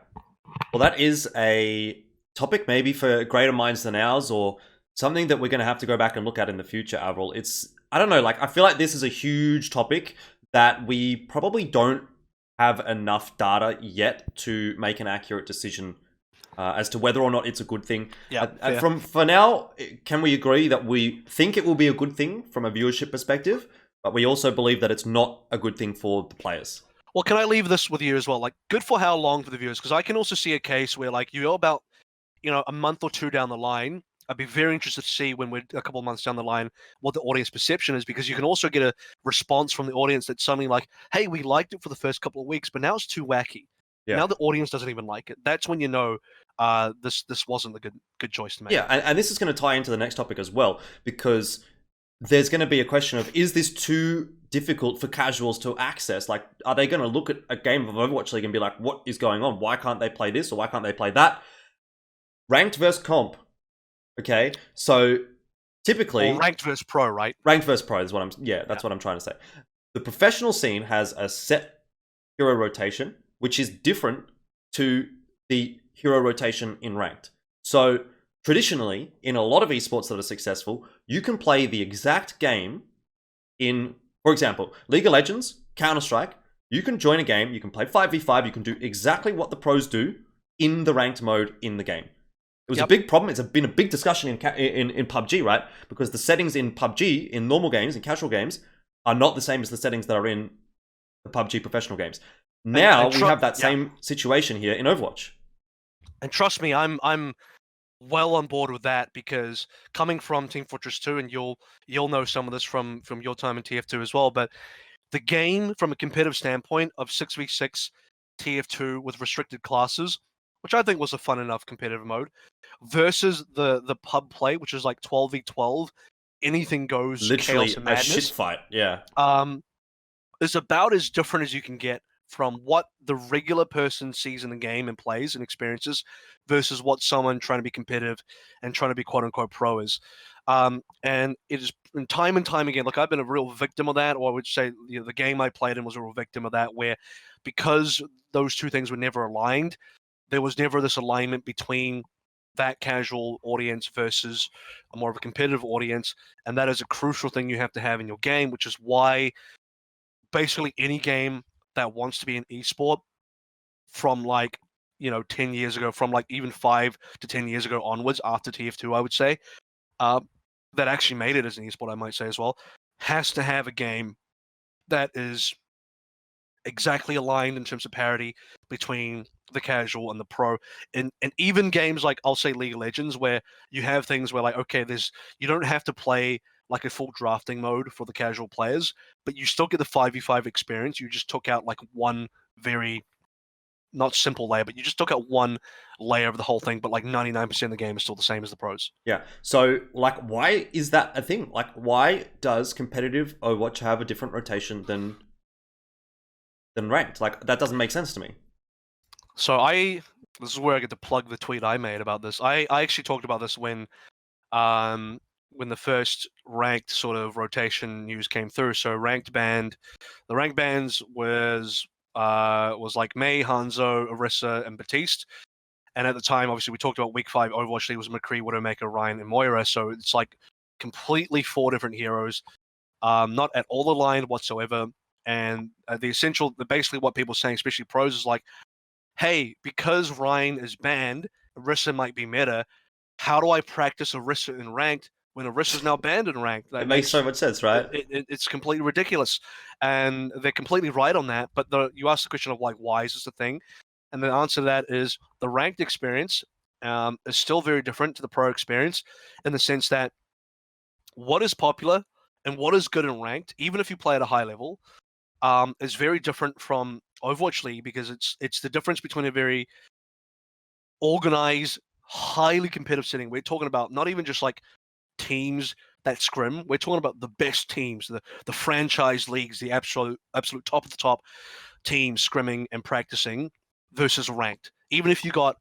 B: Well, that is a topic maybe for greater minds than ours, or something that we're going to have to go back and look at in the future, AVRL. I don't know, like, I feel like this is a huge topic that we probably don't have enough data yet to make an accurate decision as to whether or not it's a good thing.
A: Yeah.
B: For now, can we agree that we think it will be a good thing from a viewership perspective, but we also believe that it's not a good thing for the players?
A: Well, can I leave this with you as well? Like, good for how long for the viewers? Because I can also see a case where, like, you're about a month or two down the line, I'd be very interested to see when we're a couple of months down the line what the audience perception is, because you can also get a response from the audience that's suddenly like, hey, we liked it for the first couple of weeks, but now it's too wacky.
B: Yeah.
A: Now the audience doesn't even like it. That's when you know this wasn't a good choice to make.
B: Yeah, and this is going to tie into the next topic as well, because there's going to be a question of, is this too difficult for casuals to access? Like, are they going to look at a game of Overwatch League and be like, what is going on? Why can't they play this or why can't they play that? Ranked versus comp. Okay, so typically...
A: Or ranked versus pro, right?
B: Ranked versus pro is what I'm... Yeah, that's what I'm trying to say. The professional scene has a set hero rotation, which is different to the hero rotation in ranked. So traditionally, in a lot of esports that are successful, you can play the exact game in, for example, League of Legends, Counter-Strike. You can join a game, you can play 5v5, you can do exactly what the pros do in the ranked mode in the game. It was a big problem. It's been a big discussion in PUBG, right? Because the settings in PUBG, in normal games, in casual games, are not the same as the settings that are in the PUBG professional games. Now we have that same situation here in Overwatch.
A: And trust me, I'm well on board with that, because coming from Team Fortress 2, and you'll know some of this from your time in TF2 as well, but the game from a competitive standpoint of 6v6 TF2 with restricted classes, which I think was a fun enough competitive mode, versus the pub play, which is like 12v12, anything goes,
B: literally
A: chaos and
B: a
A: madness.
B: shit fight. Yeah.
A: Is about as different as you can get from what the regular person sees in the game and plays and experiences versus what someone trying to be competitive and trying to be quote unquote pro is. And it is time and time again, like I've been a real victim of that, or I would say the game I played in was a real victim of that, where because those two things were never aligned, there was never this alignment between that casual audience versus a more of a competitive audience. And that is a crucial thing you have to have in your game, which is why basically any game that wants to be an esport from 10 years ago, from like even 5 to 10 years ago onwards, after TF2, I would say, that actually made it as an esport, I might say as well, has to have a game that is exactly aligned in terms of parity between the casual and the pro. And even games like, I'll say, League of Legends, where you have things where, like, okay, you don't have to play like a full drafting mode for the casual players, but you still get the 5v5 experience. You just took out like one very, not simple layer, but you just took out one layer of the whole thing, but like 99% of the game is still the same as the pros.
B: Yeah. So, like, why is that a thing? Like, why does competitive Overwatch have a different rotation than ranked? Like, that doesn't make sense to me.
A: So this is where I get to plug the tweet I made about this. I actually talked about this when the first ranked sort of rotation news came through. So the ranked bands was like Mei, Hanzo, Orisa, and Batiste. And at the time, obviously, we talked about week 5 Overwatch League was McCree, Widowmaker, Ryan, and Moira. So it's like completely 4 different heroes, not at all aligned whatsoever. And basically what people are saying, especially pros, is like, hey, because Ryan is banned, Orisa might be meta. How do I practice Orisa in ranked when Orisa's now banned in ranked?
B: It makes so much sense, right?
A: It's completely ridiculous, and they're completely right on that. But you asked the question of like, why is this a thing? And the answer to that is the ranked experience is still very different to the pro experience, in the sense that what is popular and what is good in ranked, even if you play at a high level, is very different from Overwatch League, because it's the difference between a very organized, highly competitive setting. We're talking about not even just like teams that scrim. We're talking about the best teams, the franchise leagues, the absolute top of the top teams scrimming and practicing versus ranked. Even if you got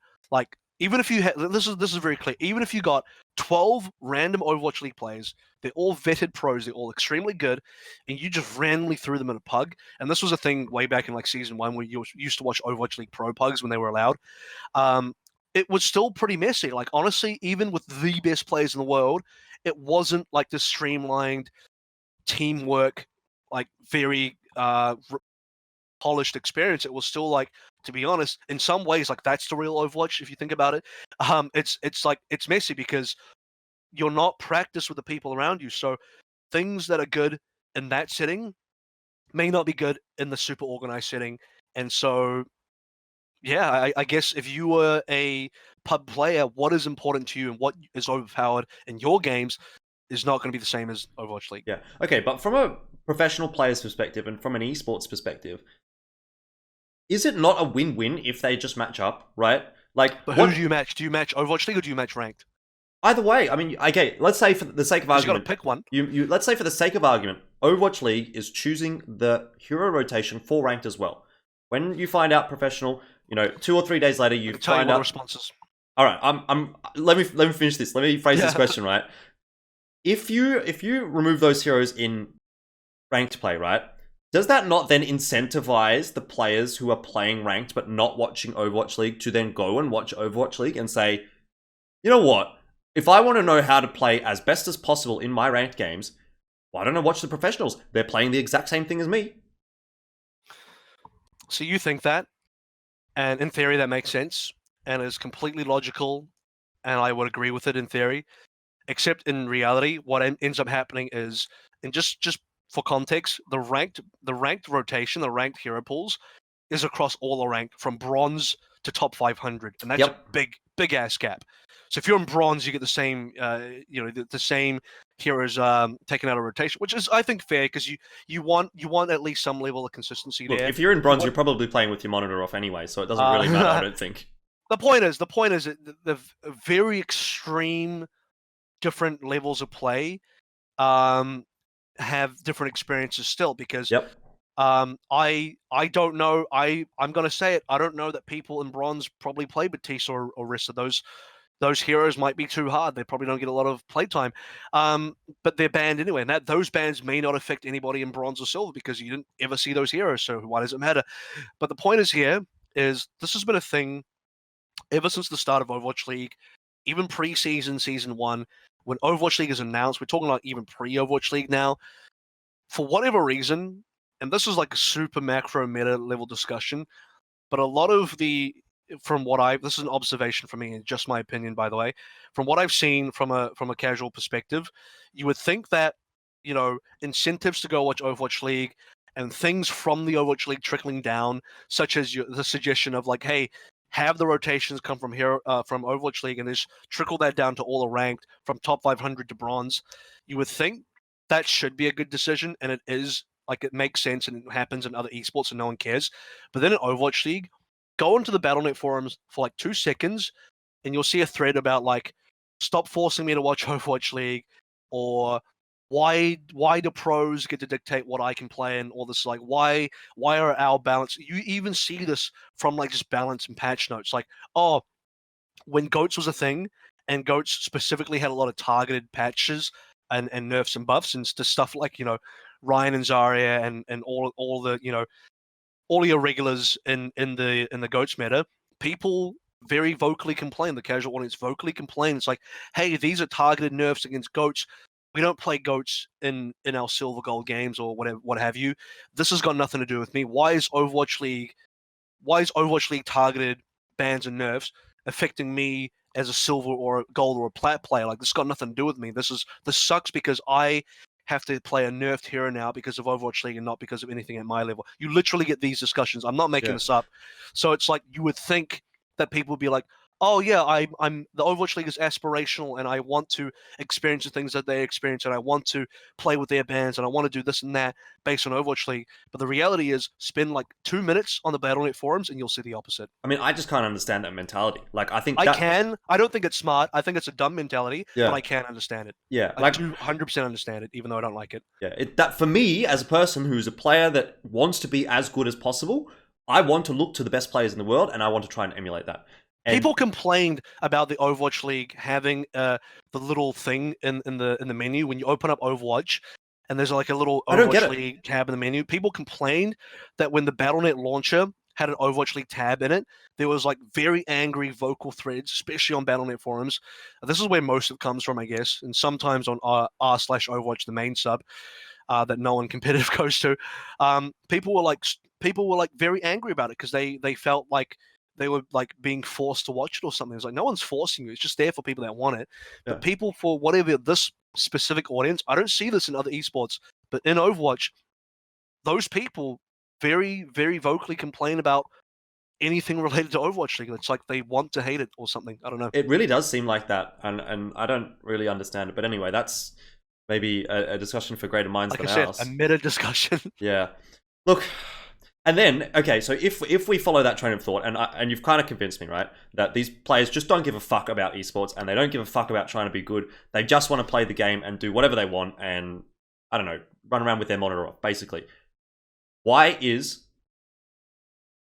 A: this is very clear. Even if you got 12 random Overwatch League players, they're all vetted pros, they're all extremely good, and you just randomly threw them in a pug. And this was a thing way back in like season 1, where you used to watch Overwatch League pro pugs when they were allowed. It was still pretty messy. Like, honestly, even with the best players in the world, it wasn't like this streamlined teamwork, like very polished experience. It was still like, to be honest, in some ways, like that's the real Overwatch if you think about it. It's like it's messy because you're not practiced with the people around you. So things that are good in that setting may not be good in the super organized setting. And so, yeah, I guess if you were a pub player, what is important to you and what is overpowered in your games is not going to be the same as Overwatch League.
B: Yeah. Okay, but from a professional player's perspective and from an esports perspective, is it not a win-win if they just match up, right? Like,
A: But
B: what?
A: who do you match? Do you match Overwatch League or do you match ranked?
B: Either way, I mean, okay, let's say for the sake of
A: Because you got to
B: argument,
A: pick one.
B: let's say for the sake of argument, Overwatch League is choosing the hero rotation for ranked as well. When you find out professional, 2 or 3 days later, you
A: Tell you
B: find
A: what the
B: out.
A: responses.
B: All right, let me finish this. Let me phrase this question right. If you remove those heroes in ranked play, right? Does that not then incentivize the players who are playing ranked but not watching Overwatch League to then go and watch Overwatch League and say, you know what? If I want to know how to play as best as possible in my ranked games, why don't I watch the professionals? They're playing the exact same thing as me.
A: So you think that, and in theory that makes sense, and is completely logical, and I would agree with it in theory. Except in reality, what ends up happening is, and just for context, the ranked rotation, the ranked hero pools, is across all the ranked from bronze to top 500, and that's a big ass gap. So if you're in bronze, you get the same, the same heroes taken out of rotation, which is I think fair because you want at least some level of consistency
B: Look,
A: there.
B: if you're in bronze, you're probably playing with your monitor off anyway, so it doesn't really matter. I don't think.
A: The point is the very extreme different levels of play have different experiences still because I don't know. I'm gonna say it. I don't know that people in bronze probably play Batista or Orisa. Those heroes might be too hard. They probably don't get a lot of playtime. But they're banned anyway, and those bans may not affect anybody in bronze or silver because you didn't ever see those heroes. So why does it matter? But the point is here is this has been a thing ever since the start of Overwatch League, even pre-season, season 1, when Overwatch League is announced. We're talking like even pre-Overwatch League now. For whatever reason, and this is like a super macro meta level discussion, but a lot of this is an observation for me and just my opinion, by the way, from what I've seen from a casual perspective, you would think that, incentives to go watch Overwatch League and things from the Overwatch League trickling down, such as the suggestion of like, hey, have the rotations come from here, from Overwatch League, and just trickle that down to all the ranked from top 500 to bronze. You would think that should be a good decision, and it is. Like, it makes sense, and it happens in other esports, and no one cares. But then in Overwatch League, go into the Battle.net forums for like 2 seconds, and you'll see a thread about like, stop forcing me to watch Overwatch League, or why do pros get to dictate what I can play, and all this like why are our balance? You even see this from like just balance and patch notes, like, oh, when Goats was a thing, and Goats specifically had a lot of targeted patches and nerfs and buffs and to stuff like Ryan and Zarya and all the all your regulars in the Goats meta, people very vocally complain. The casual audience vocally complain. It's like, hey, these are targeted nerfs against Goats. We don't play Goats in our silver gold games or whatever, what have you. This has got nothing to do with me. Why is Overwatch League targeted bans and nerfs affecting me as a silver or a gold or a plat player? Like, this has got nothing to do with me. This sucks because I have to play a nerfed hero now because of Overwatch League and not because of anything at my level. You literally get these discussions. I'm not making this up. So it's like you would think that people would be like, oh yeah, I'm the Overwatch League is aspirational and I want to experience the things that they experience and I want to play with their bands and I want to do this and that based on Overwatch League. But the reality is, spend like 2 minutes on the Battle.net forums and you'll see the opposite.
B: I mean, I just can't understand that mentality. Like, I think
A: I don't think it's smart. I think it's a dumb mentality, but I can understand it.
B: Yeah,
A: I do 100% understand it, even though I don't like it.
B: Yeah, that for me, as a person who's a player that wants to be as good as possible, I want to look to the best players in the world, and I want to try and emulate that. And
A: people complained about the Overwatch League having the little thing in the menu when you open up Overwatch, and there's like a little Overwatch League tab in the menu. People complained that when the Battle.net launcher had an Overwatch League tab in it, there was like very angry vocal threads, especially on Battle.net forums. This is where most of it comes from, I guess, and sometimes on r/Overwatch, the main sub that no one competitive goes to. People were like very angry about it because they felt like they were like being forced to watch it or something. It's like, no one's forcing you. It's just there for people that want it. Yeah. But people, for whatever this specific audience, I don't see this in other esports, but in Overwatch, those people very, very vocally complain about anything related to Overwatch League. It's like they want to hate it or something. I don't know.
B: It really does seem like that, and I don't really understand it. But anyway, that's maybe a discussion for greater minds
A: Like
B: than
A: I said,
B: ours.
A: a meta discussion.
B: Yeah. Look, and then okay, so if we follow that train of thought, and you've kind of convinced me, right, that these players just don't give a fuck about esports, and they don't give a fuck about trying to be good. They just want to play the game and do whatever they want, and I don't know, run around with their monitor off, basically. Why is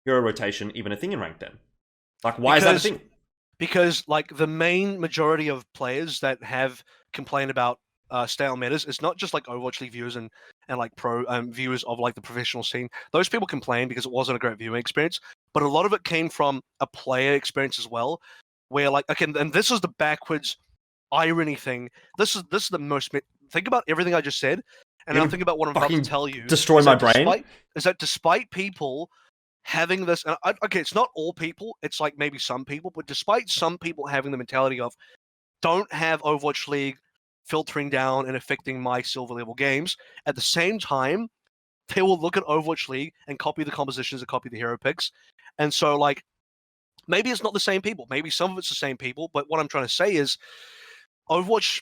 B: hero rotation even a thing in ranked then? Like, why is that a thing?
A: Because like the main majority of players that have complained about stale metas is not just like Overwatch League viewers and like pro viewers of like the professional scene. Those people complain because it wasn't a great viewing experience, but a lot of it came from a player experience as well, where like okay, and this is the backwards irony thing. This is the most. Think about everything I just said, and now think about what I'm about to tell you.
B: Destroy my brain.
A: Is that despite people having this, and okay, it's not all people, it's like maybe some people, but despite some people having the mentality of don't have Overwatch League filtering down and affecting my silver level games, at the same time, they will look at Overwatch League and copy the compositions and copy the hero picks. And so, like, maybe it's not the same people, maybe some of it's the same people, but what I'm trying to say is Overwatch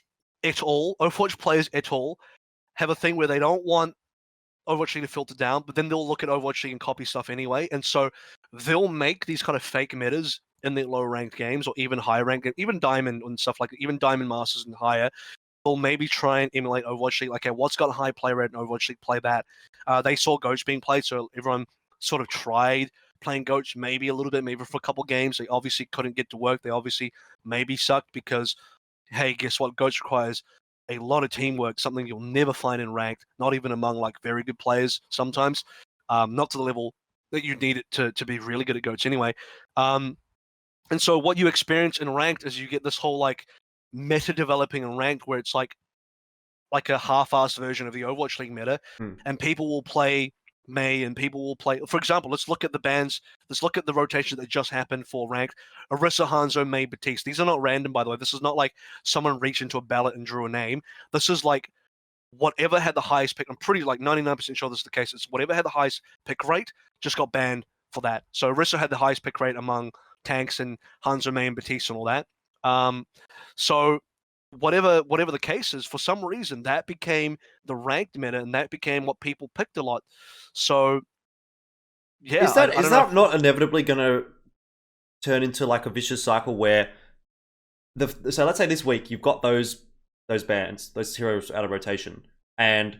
A: players et al. Have a thing where they don't want Overwatch League to filter down, but then they'll look at Overwatch League and copy stuff anyway. And so they'll make these kind of fake metas in the lower ranked games or even higher ranked, even Diamond and stuff like that, even Diamond Masters and higher. They'll maybe try and emulate Overwatch League. Like, okay, what's got a high play rate in Overwatch League? Play that. They saw Goats being played, so everyone sort of tried playing Goats maybe a little bit, maybe for a couple games. They obviously couldn't get to work. They obviously maybe sucked because, hey, guess what? Goats requires a lot of teamwork, something you'll never find in ranked, not even among like very good players sometimes, not to the level that you need it to be really good at Goats anyway. And so what you experience in ranked is you get this whole like meta developing in ranked where it's like a half-assed version of the Overwatch League meta, and people will play May and people will play. For example, let's look at the bans. Let's look at the rotation that just happened for ranked. Orisa, Hanzo, May, Batiste. These are not random, by the way. This is not like someone reached into a ballot and drew a name. This is like whatever had the highest pick. I'm pretty like 99% sure this is the case. It's whatever had the highest pick rate just got banned for that. So Orisa had the highest pick rate among tanks and Hanzo, May, and Batiste and all that. So whatever the case is, for some reason that became the ranked meta and that became what people picked a lot. So yeah,
B: is that not inevitably going to turn into like a vicious cycle where so let's say this week you've got those bans, those heroes out of rotation, and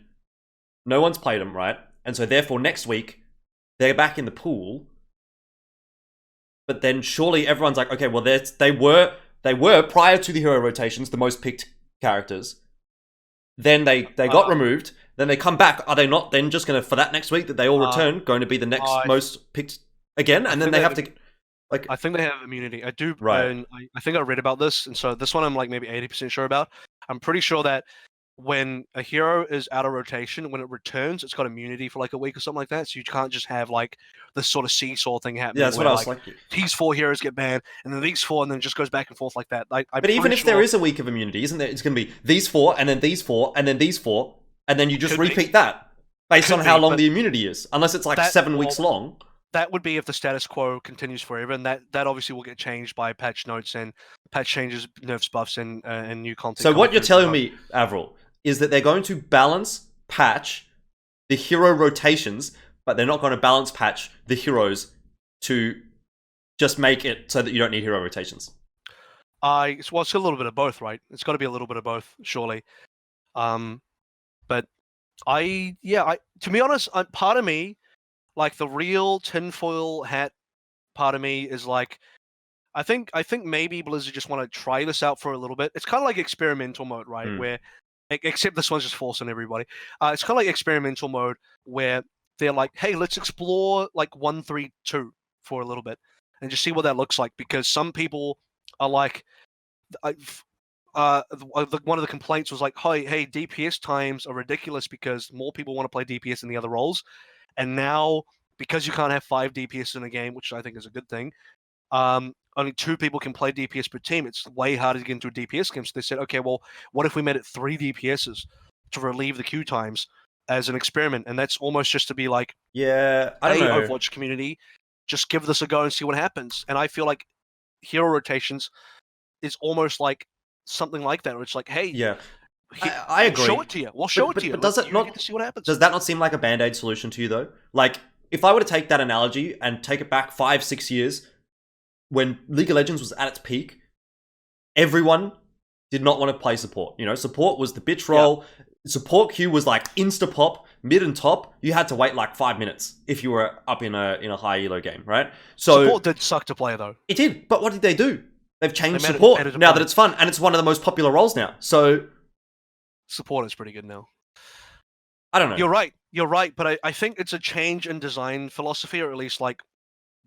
B: no one's played them, right? And so therefore next week they're back in the pool, but then surely everyone's like, okay, well they were prior to the hero rotations the most picked characters. Then they got removed. Then they come back. Are they not then just going to, for that next week that they all return, going to be the next most picked again? And then they have to, like...
A: I think they have immunity. I do.
B: Right.
A: And I think I read about this. And so this one I'm like maybe 80% sure about. I'm pretty sure that when a hero is out of rotation, when it returns, it's got immunity for like a week or something like that. So you can't just have like this sort of seesaw thing happening.
B: Yeah, that's what I was like.
A: These 4 heroes get banned, and then these 4, and then it just goes back and forth like that. Like,
B: but even if there is a week of immunity, isn't there? It's going to be these 4, and then these 4, and then these 4, and then you just repeat that based on how long the immunity is, unless it's like 7 weeks long.
A: That would be if the status quo continues forever, and that obviously will get changed by patch notes and patch changes, nerfs, buffs, and new content.
B: So what you're telling me, AVRL, is that they're going to balance patch the hero rotations, but they're not going to balance patch the heroes to just make it so that you don't need hero rotations.
A: Well, it's a little bit of both, right? It's got to be a little bit of both, surely. But to be honest, part of me, like the real tinfoil hat part of me is like, I think maybe Blizzard just want to try this out for a little bit. It's kind of like experimental mode, right? Where, except this one's just forcing everybody. It's kind of like experimental mode where they're like, hey, let's explore like 1-3-2 for a little bit and just see what that looks like. Because some people are like, one of the complaints was like, hey, DPS times are ridiculous because more people want to play DPS in the other roles. And now, because you can't have 5 DPS in a game, which I think is a good thing, only 2 people can play DPS per team. It's way harder to get into a DPS game. So they said, okay, well, what if we made it 3 DPSs to relieve the queue times as an experiment? And that's almost just to be like,
B: yeah, I don't know.
A: Overwatch community, just give this a go and see what happens. And I feel like hero rotations is almost like something like that, where it's like, hey,
B: Yeah, I agree.
A: We'll show it to you. We'll show it to you.
B: But does it
A: you
B: not?
A: Get to see what happens.
B: Does that not seem like a band-aid solution to you though? Like, if I were to take that analogy and take it back 5-6 years, when League of Legends was at its peak, everyone did not want to play support. You know, support was the bitch role. Yeah. Support queue was like insta pop, mid and top. You had to wait like 5 minutes if you were up in a high elo game, right? So
A: support did suck to play though.
B: It did, but what did they do? They've changed support now that it's fun, and it's one of the most popular roles now. So
A: support is pretty good now.
B: I don't know.
A: You're right, but I think it's a change in design philosophy, or at least like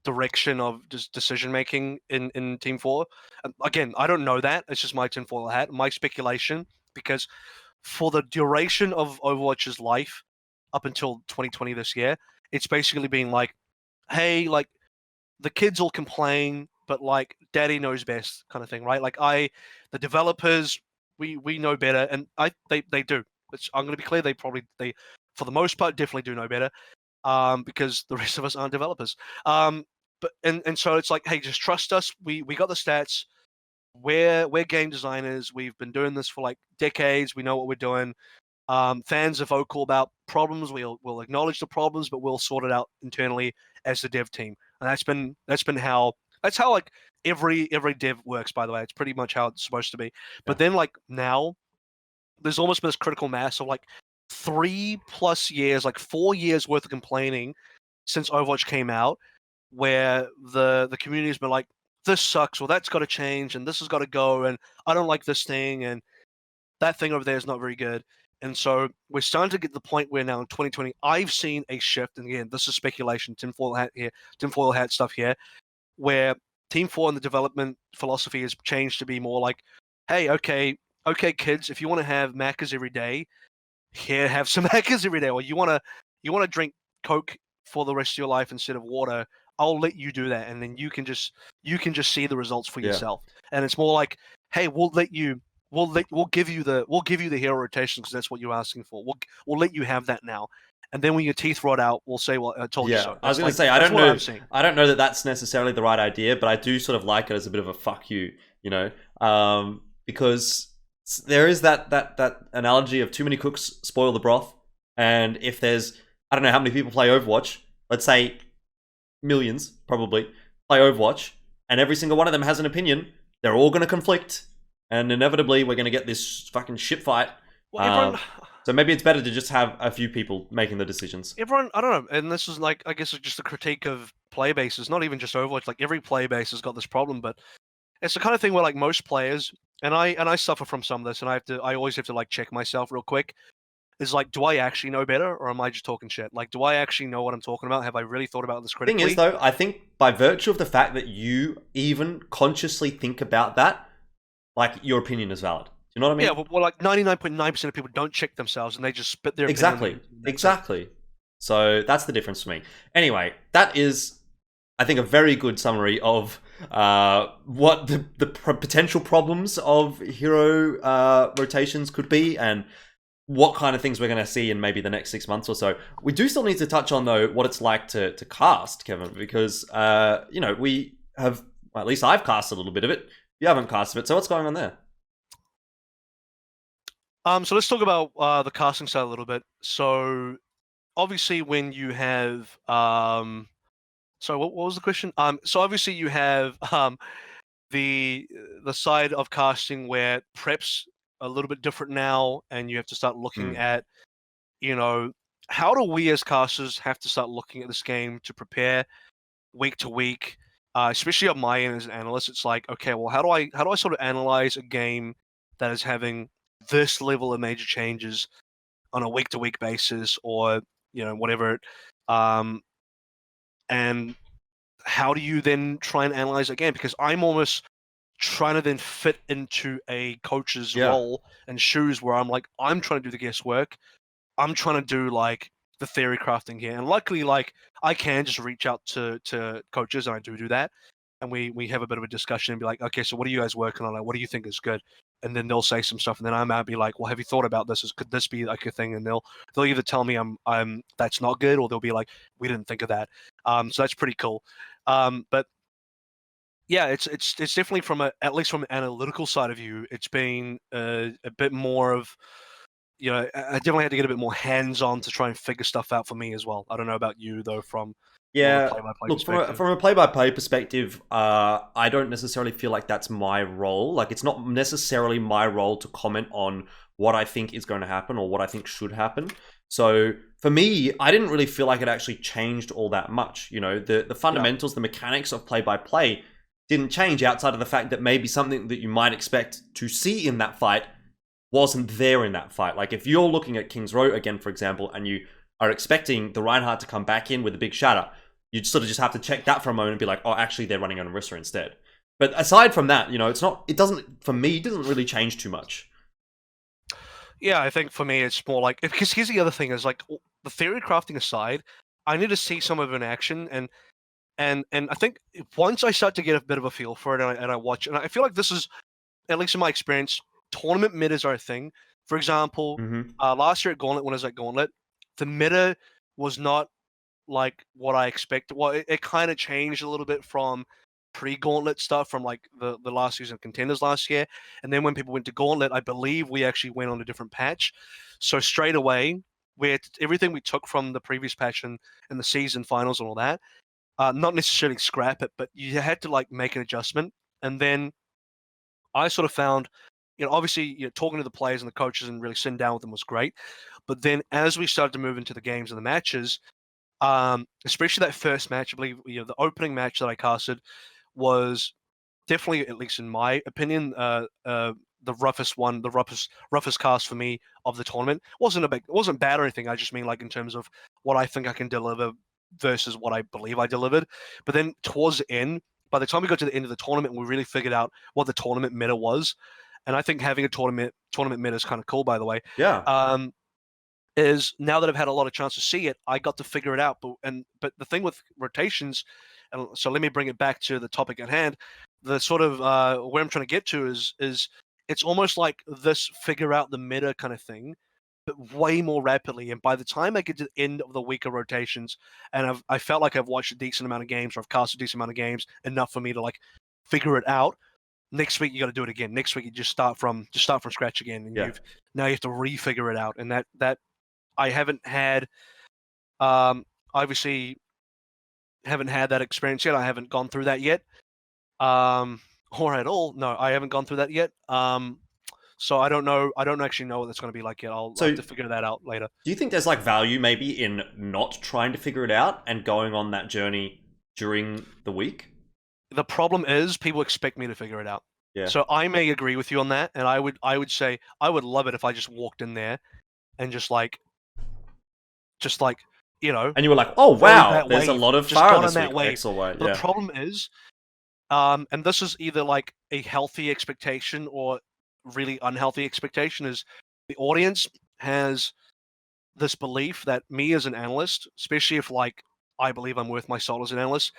A: direction of decision making in Team 4. Again, I don't know that. It's just my tinfoil hat, my speculation, because for the duration of Overwatch's life up until 2020 this year, it's basically been like, hey, like the kids will complain, but like daddy knows best kind of thing, right? Like the developers, we know better, and they do. I'm going to be clear, they for the most part definitely do know better, because the rest of us aren't developers. But so it's like, hey, just trust us. We got the stats. We're game designers. We've been doing this for like decades. We know what we're doing. Fans are vocal about problems. We'll acknowledge the problems, but we'll sort it out internally as the dev team. And that's how like every dev works. By the way, it's pretty much how it's supposed to be. Yeah. But then like now, there's almost been this critical mass of like 3+ years, like 4 years worth of complaining since Overwatch came out, where the community has been like, this sucks, or that's got to change, and this has got to go, and I don't like this thing, and that thing over there is not very good. And so we're starting to get to the point where now in 2020, I've seen a shift, and again, this is speculation, tinfoil hat stuff here, where Team 4 and the development philosophy has changed to be more like, hey, okay, kids, if you want to have Maccas every day, here, have some Maccas every day, or you want to drink Coke for the rest of your life instead of water, I'll let you do that, and then you can just see the results for yourself. And it's more like, hey, we'll give you the hero rotation because that's what you're asking for. We'll let you have that now, and then when your teeth rot out, we'll say, well, I told you so.
B: I was going to say, I don't know that that's necessarily the right idea, but I do sort of like it as a bit of a fuck you, you know, because there is that analogy of too many cooks spoil the broth, and if there's, I don't know how many people play Overwatch, let's say millions probably play Overwatch, and every single one of them has an opinion, they're all going to conflict, and inevitably we're going to get this fucking shit fight. Well, so maybe it's better to just have a few people making the decisions.
A: Everyone, I don't know, and this is like, I guess it's just a critique of play bases, not even just Overwatch, like every play base has got this problem, but it's the kind of thing where like most players, and I suffer from some of this, and I always have to like check myself real quick, is like, do I actually know better, or am I just talking shit? Like, do I actually know what I'm talking about? Have I really thought about this critically?
B: Thing is, though, I think by virtue of the fact that you even consciously think about that, like, your opinion is valid. Do you know what I mean?
A: Yeah, well like 99.9% of people don't check themselves, and they just spit their opinion.
B: Exactly. So that's the difference for me. Anyway, that is, I think, a very good summary of what the potential problems of hero rotations could be, and what kind of things we're going to see in maybe the next 6 months or so. We do still need to touch on, though, what it's like to cast, Kevin, because, you know, we have, well, at least I've cast a little bit of it. You haven't cast it, so what's going on there?
A: So let's talk about the casting side a little bit. So obviously when you have... sorry, what was the question? So obviously you have the side of casting where prep's a little bit different now, and you have to start looking at, you know, how do we as casters have to start looking at this game to prepare week to week, especially on my end as an analyst. It's like, okay, well, how do I sort of analyze a game that is having this level of major changes on a week to week basis, or, you know, whatever, and how do you then try and analyze it again? Because I'm almost trying to then fit into a coach's role and shoes where I'm like, I'm trying to do the guesswork. I'm trying to do like the theory crafting here. And luckily, like, I can just reach out to coaches, and I do that. and we have a bit of a discussion and be like, okay, so what are you guys working on? Like, what do you think is good? And then they'll say some stuff, and then I might be like, well, have you thought about this? Could this be like a thing? And they'll either tell me I'm that's not good, or they'll be like, we didn't think of that. So that's pretty cool. But yeah, it's definitely at least from an analytical side of view, it's been a bit more of, I definitely had to get a bit more hands-on to try and figure stuff out for me as well. I don't know about you though, from more of a
B: Yeah,
A: play-by-play
B: look,
A: perspective.
B: from a play-by-play perspective, I don't necessarily feel like that's my role. Like, it's not necessarily my role to comment on what I think is going to happen or what I think should happen. So for me, I didn't really feel like it actually changed all that much. You know, the fundamentals, the mechanics of play-by-play didn't change outside of the fact that maybe something that you might expect to see in that fight wasn't there in that fight. Like, if you're looking at King's Row again, for example, and you are expecting the Reinhardt to come back in with a big shatter, you sort of just have to check that for a moment and be like, oh, actually, they're running on Orisa instead. But aside from that, it doesn't really change too much.
A: Yeah, I think for me, it's more like, because here's the other thing is, like, the theory crafting aside, I need to see some of it in action, and I think once I start to get a bit of a feel for it, and I watch, and I feel like this is, at least in my experience, tournament metas are a thing. For example, last year at Gauntlet, when I was at Gauntlet, the meta was not like what I expected. Well, it kind of changed a little bit from pre-Gauntlet stuff from like the last season of Contenders last year, and then when people went to Gauntlet, I believe we actually went on a different patch. So straight away, everything we took from the previous patch and the season finals and all that, not necessarily scrap it, but you had to like make an adjustment. And then I sort of found, obviously, talking to the players and the coaches and really sitting down with them was great. But then as we started to move into the games and the matches, especially that first match, I believe, the opening match that I casted was definitely, at least in my opinion, the roughest one, the roughest cast for me of the tournament. It wasn't bad or anything. I just mean, like, in terms of what I think I can deliver versus what I believe I delivered. But then towards the end, by the time we got to the end of the tournament, we really figured out what the tournament meta was. And I think having a tournament meta is kind of cool, by the way.
B: Yeah.
A: Is now that I've had a lot of chance to see it, I got to figure it out. But the thing with rotations, and so let me bring it back to the topic at hand. The sort of where I'm trying to get to is it's almost like this figure out the meta kind of thing, but way more rapidly. And by the time I get to the end of the week of rotations, and I felt like I've watched a decent amount of games, or I've cast a decent amount of games, enough for me to like figure it out. Next week you got to do it again. Next week you just start from scratch again, and now you have to refigure it out. And that I haven't had, obviously, haven't had that experience yet. I haven't gone through that yet, or at all. No, I haven't gone through that yet. So I don't know. I don't actually know what that's going to be like yet. I'll have to figure that out later.
B: Do you think there's like value maybe in not trying to figure it out and going on that journey during the week?
A: The problem is people expect me to figure it out.
B: Yeah.
A: So I may agree with you on that, and I would say I would love it if I just walked in there and just like,
B: and you were like, oh wow, there's a lot of fire this week, X or Y.
A: The problem is, and this is either like a healthy expectation or really unhealthy expectation, is the audience has this belief that me as an analyst, especially if like I believe I'm worth my salt as an analyst,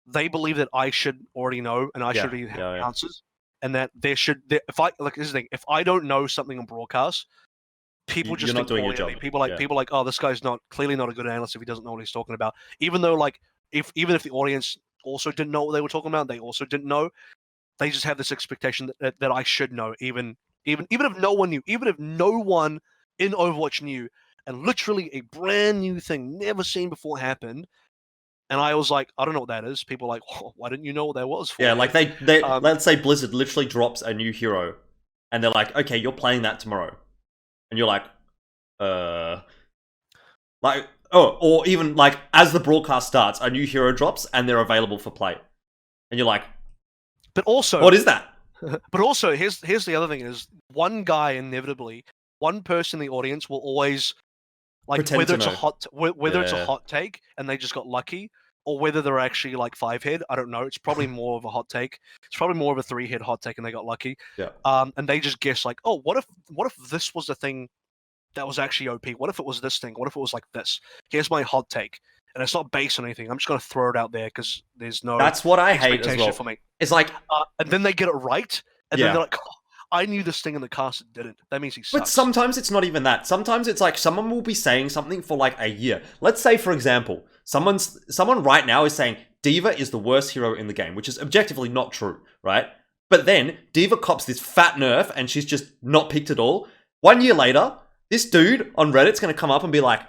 A: they believe that I should already know and I should already have answers, and that if I don't know something on broadcast, people just think
B: doing your job.
A: People like, oh, this guy's clearly not a good analyst if he doesn't know what he's talking about. Even though, like, even if the audience also didn't know what they were talking about, they also didn't know. They just have this expectation that I should know, even if no one knew, even if no one in Overwatch knew, and literally a brand new thing never seen before happened. And I was like, I don't know what that is. People are like, oh, why didn't you know what that was for?
B: Yeah, like they let's say Blizzard literally drops a new hero, and they're like, okay, you're playing that tomorrow. And you're like, or even like as the broadcast starts, a new hero drops and they're available for play, and you're like,
A: but also,
B: what is that?
A: But also, here's the other thing: is one guy inevitably, one person in the audience will always like
B: Pretend
A: whether it's
B: know.
A: a hot take and they just got lucky, or whether they're actually like 5-head. I don't know. It's probably more of a hot take. It's probably more of a 3-head hot take, and they got lucky.
B: Yeah.
A: And they just guess like, oh, what if this was the thing that was actually OP? What if it was this thing? What if it was like this? Here's my hot take. and it's not based on anything. I'm just gonna throw it out there because there's no
B: That's what I hate as
A: expectation
B: well.
A: for me.
B: It's like,
A: And then they get it right, and then
B: yeah.
A: they're like, oh, I knew this thing in the cast and didn't. That means he sucks.
B: But sometimes it's not even that. Sometimes it's like someone will be saying something for like a year. Let's say, for example, someone right now is saying D.Va is the worst hero in the game, which is objectively not true, right? But then D.Va cops this fat nerf and she's just not picked at all. 1 year later, this dude on Reddit's going to come up and be like,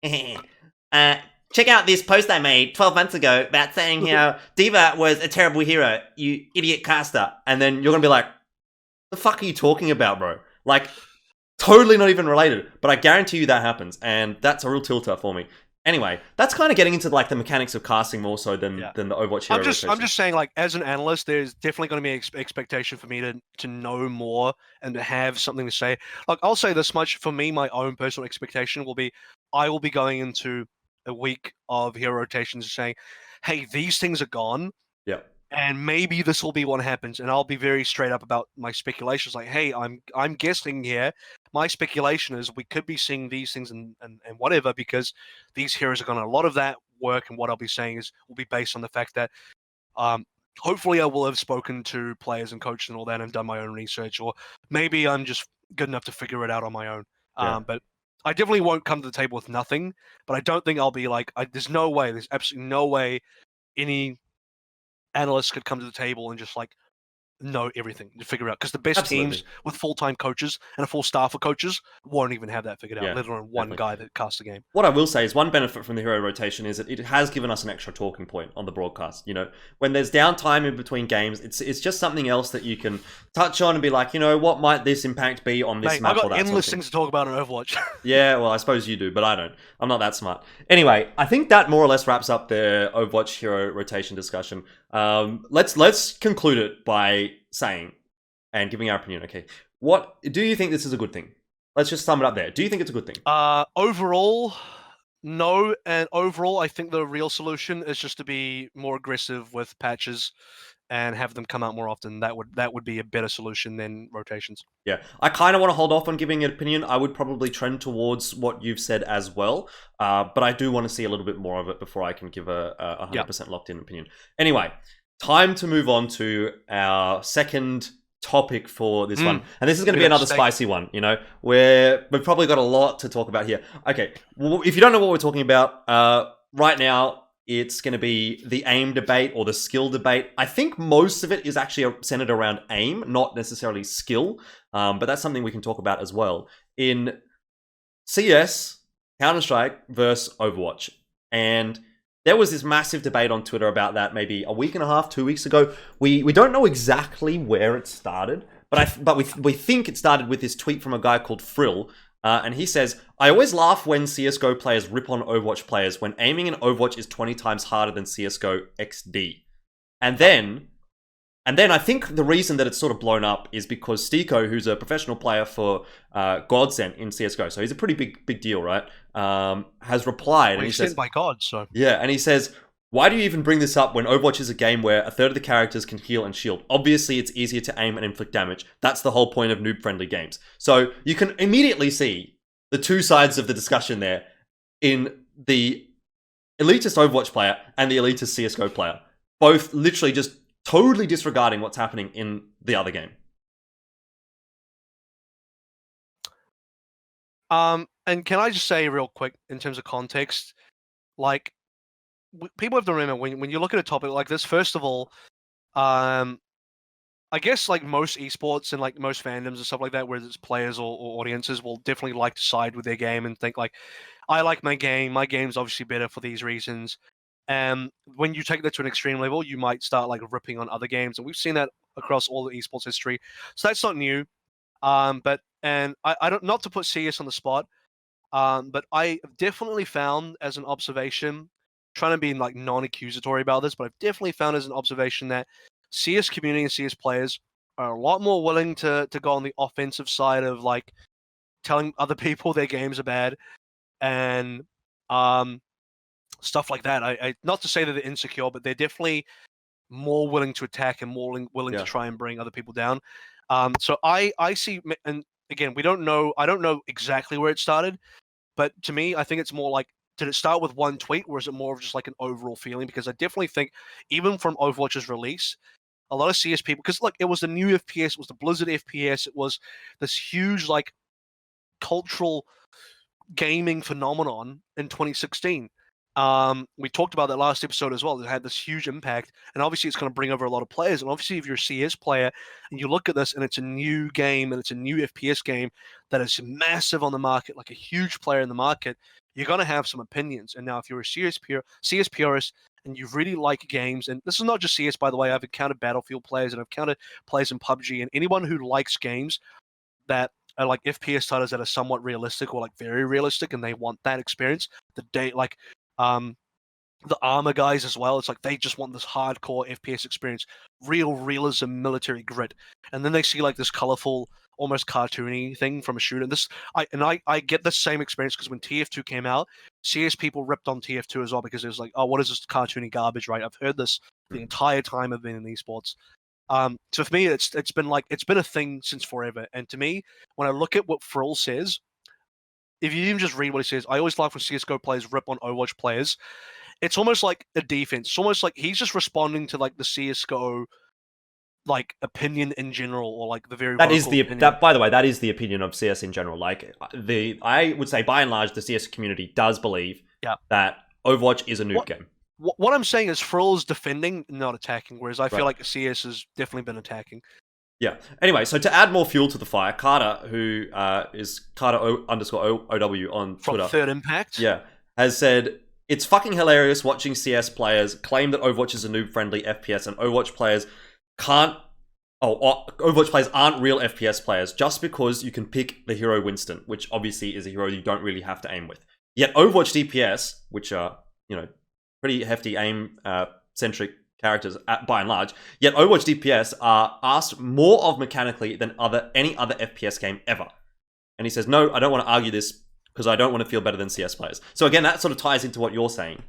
B: check out this post I made 12 months ago about saying how D.Va was a terrible hero, you idiot caster. And then you're going to be like, the fuck are you talking about, bro? Like, totally not even related. But I guarantee you that happens, and that's a real tilter for me. Anyway, that's kind of getting into like the mechanics of casting more so than the Overwatch hero.
A: I'm just saying, like, as an analyst, there's definitely going to be an expectation for me to know more and to have something to say. Like, I'll say this much: for me, my own personal expectation will be, I will be going into a week of hero rotations saying, "Hey, these things are gone."
B: Yeah.
A: And maybe this will be what happens, and I'll be very straight up about my speculations. Like, hey, I'm guessing here. My speculation is we could be seeing these things and whatever, because these heroes are going to a lot of that work. And what I'll be saying is will be based on the fact that hopefully I will have spoken to players and coaches and all that and done my own research, or maybe I'm just good enough to figure it out on my own. But I definitely won't come to the table with nothing. But I don't think I'll be like, there's absolutely no way any analysts could come to the table and just like know everything to figure out, because the best teams with full-time coaches and a full staff of coaches won't even have that figured out, let alone one guy that casts the game.
B: What I will say is one benefit from the hero rotation is that it has given us an extra talking point on the broadcast. You know, when there's downtime in between games, it's just something else that you can touch on and be like, you know, what might this impact be on this map?
A: I've got endless things to talk about on Overwatch.
B: Yeah, well, I suppose you do, but I don't. I'm not that smart. Anyway, I think that more or less wraps up the Overwatch hero rotation discussion. Let's conclude it by saying and giving our opinion. Okay, what do you think this is a good thing? Let's just sum it up there. Do you think it's a good thing?
A: Overall, no. And overall, I think the real solution is just to be more aggressive with patches and have them come out more often. That would be a better solution than rotations.
B: Yeah, I kind of want to hold off on giving an opinion. I would probably trend towards what you've said as well, but I do want to see a little bit more of it before I can give a 100% locked in opinion. Anyway, time to move on to our second topic for this one, and this is going to be another spicy one. You know, we've probably got a lot to talk about here. Okay, well, if you don't know what we're talking about, right now it's going to be the aim debate or the skill debate. I think most of it is actually centered around aim, not necessarily skill, but that's something we can talk about as well. In CS, Counter-Strike versus Overwatch, and there was this massive debate on Twitter about that maybe a week and a half, 2 weeks ago. We don't know exactly where it started, but we think it started with this tweet from a guy called Frill, and he says, I always laugh when CSGO players rip on Overwatch players when aiming in Overwatch is 20 times harder than CSGO XD. And then I think the reason that it's sort of blown up is because Stiko, who's a professional player for Godsent in CSGO, so he's a pretty big deal, right? Has replied.
A: Well,
B: and he says,
A: by God, so.
B: Yeah, and he says, why do you even bring this up when Overwatch is a game where a third of the characters can heal and shield? Obviously, it's easier to aim and inflict damage. That's the whole point of noob-friendly games. So you can immediately see the two sides of the discussion there in the elitist Overwatch player and the elitist CSGO player. Both literally just totally disregarding what's happening in the other game.
A: And can I just say real quick, in terms of context, like, people have to remember when you look at a topic like this, first of all, I guess like most esports and like most fandoms and stuff like that, whether it's players or audiences, will definitely like to side with their game and think like, I like my game's obviously better for these reasons. And when you take that to an extreme level, you might start like ripping on other games, and we've seen that across all the esports history. So that's not new. But I don't, not to put CS on the spot, but I definitely found as an observation, trying to be like non-accusatory about this, but I've definitely found as an observation that CS community and CS players are a lot more willing to go on the offensive side of like telling other people their games are bad and stuff like that. I not to say that they're insecure, but they're definitely more willing to attack and more willing to try and bring other people down. So I see, and again, I don't know exactly where it started, but to me, I think it's more like Did it start with one tweet, or is it more of just like an overall feeling? Because I definitely think, even from Overwatch's release, a lot of CS people, because look, it was the new FPS, it was the Blizzard FPS, it was this huge like cultural gaming phenomenon in 2016. We talked about that last episode as well. It had this huge impact, and obviously it's going to bring over a lot of players. And obviously, if you're a CS player and you look at this and it's a new game and it's a new FPS game that is massive on the market, like a huge player in the market, you're going to have some opinions. And now, if you're a CS purist and you really like games, and this is not just CS, by the way, I've encountered Battlefield players and I've encountered players in PUBG, and anyone who likes games that are like FPS titles that are somewhat realistic or like very realistic, and they want that experience. The armor guys as well. It's like they just want this hardcore FPS experience, real realism, military grit, and then they see like this colorful, almost cartoony thing from a shooter. I get the same experience because when TF2 came out, CS people ripped on TF2 as well because it was like, oh, what is this cartoony garbage, right? I've heard this the entire time I've been in esports. So for me, it's been a thing since forever. And to me, when I look at what Frill says, if you even just read what he says, I always laugh when CS:GO players rip on Overwatch players. It's almost like a defense. It's almost like he's just responding to like the CS:GO like opinion in general, or like the very
B: that is the
A: opinion.
B: that by the way, that is the opinion of CS in general. Like I would say by and large the CS community does believe that Overwatch is a noob game.
A: What I'm saying is Frill is defending, not attacking, whereas I feel
B: Right.
A: like CS has definitely been attacking.
B: Yeah. Anyway, so to add more fuel to the fire, Carter, who is Carter_OW on
A: From
B: Twitter,
A: Third Impact,
B: has said, it's fucking hilarious watching CS players claim that Overwatch is a noob-friendly FPS and Overwatch players Overwatch players aren't real FPS players just because you can pick the hero Winston, which obviously is a hero you don't really have to aim with. Yet Overwatch DPS, which are, pretty hefty aim-centric characters by and large, yet Overwatch DPS are asked more of mechanically than any other FPS game ever. And he says, no, I don't want to argue this because I don't want to feel better than CS players. So again, that sort of ties into what you're saying.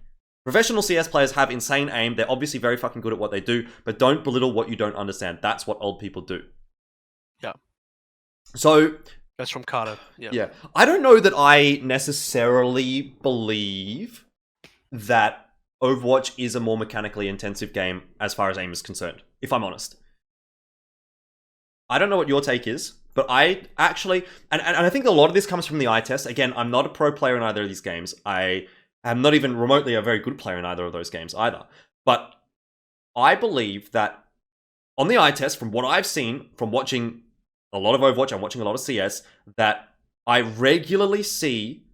B: Professional CS players have insane aim. They're obviously very fucking good at what they do, but don't belittle what you don't understand. That's what old people do.
A: Yeah.
B: So
A: that's from Carter.
B: Yeah. I don't know that I necessarily believe that Overwatch is a more mechanically intensive game as far as aim is concerned, if I'm honest. I don't know what your take is, but I actually, and I think a lot of this comes from the eye test. Again, I'm not a pro player in either of these games. I am not even remotely a very good player in either of those games either. But I believe that on the eye test, from what I've seen, from watching a lot of Overwatch and watching a lot of CS, that I regularly see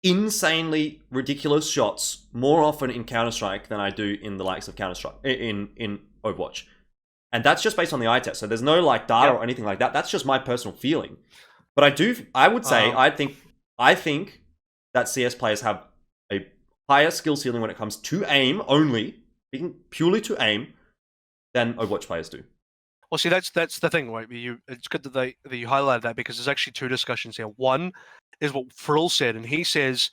B: insanely ridiculous shots more often in Counter-Strike than I do in the likes of Counter-Strike, in Overwatch. And that's just based on the eye test. So there's no like data or anything like that. That's just my personal feeling. But I would say, I think that CS players have a higher skill ceiling when it comes to aim only, speaking purely to aim, than Overwatch players do.
A: Well, see, that's the thing, right? It's good that you highlighted that because there's actually two discussions here. One is what Frill said, and he says,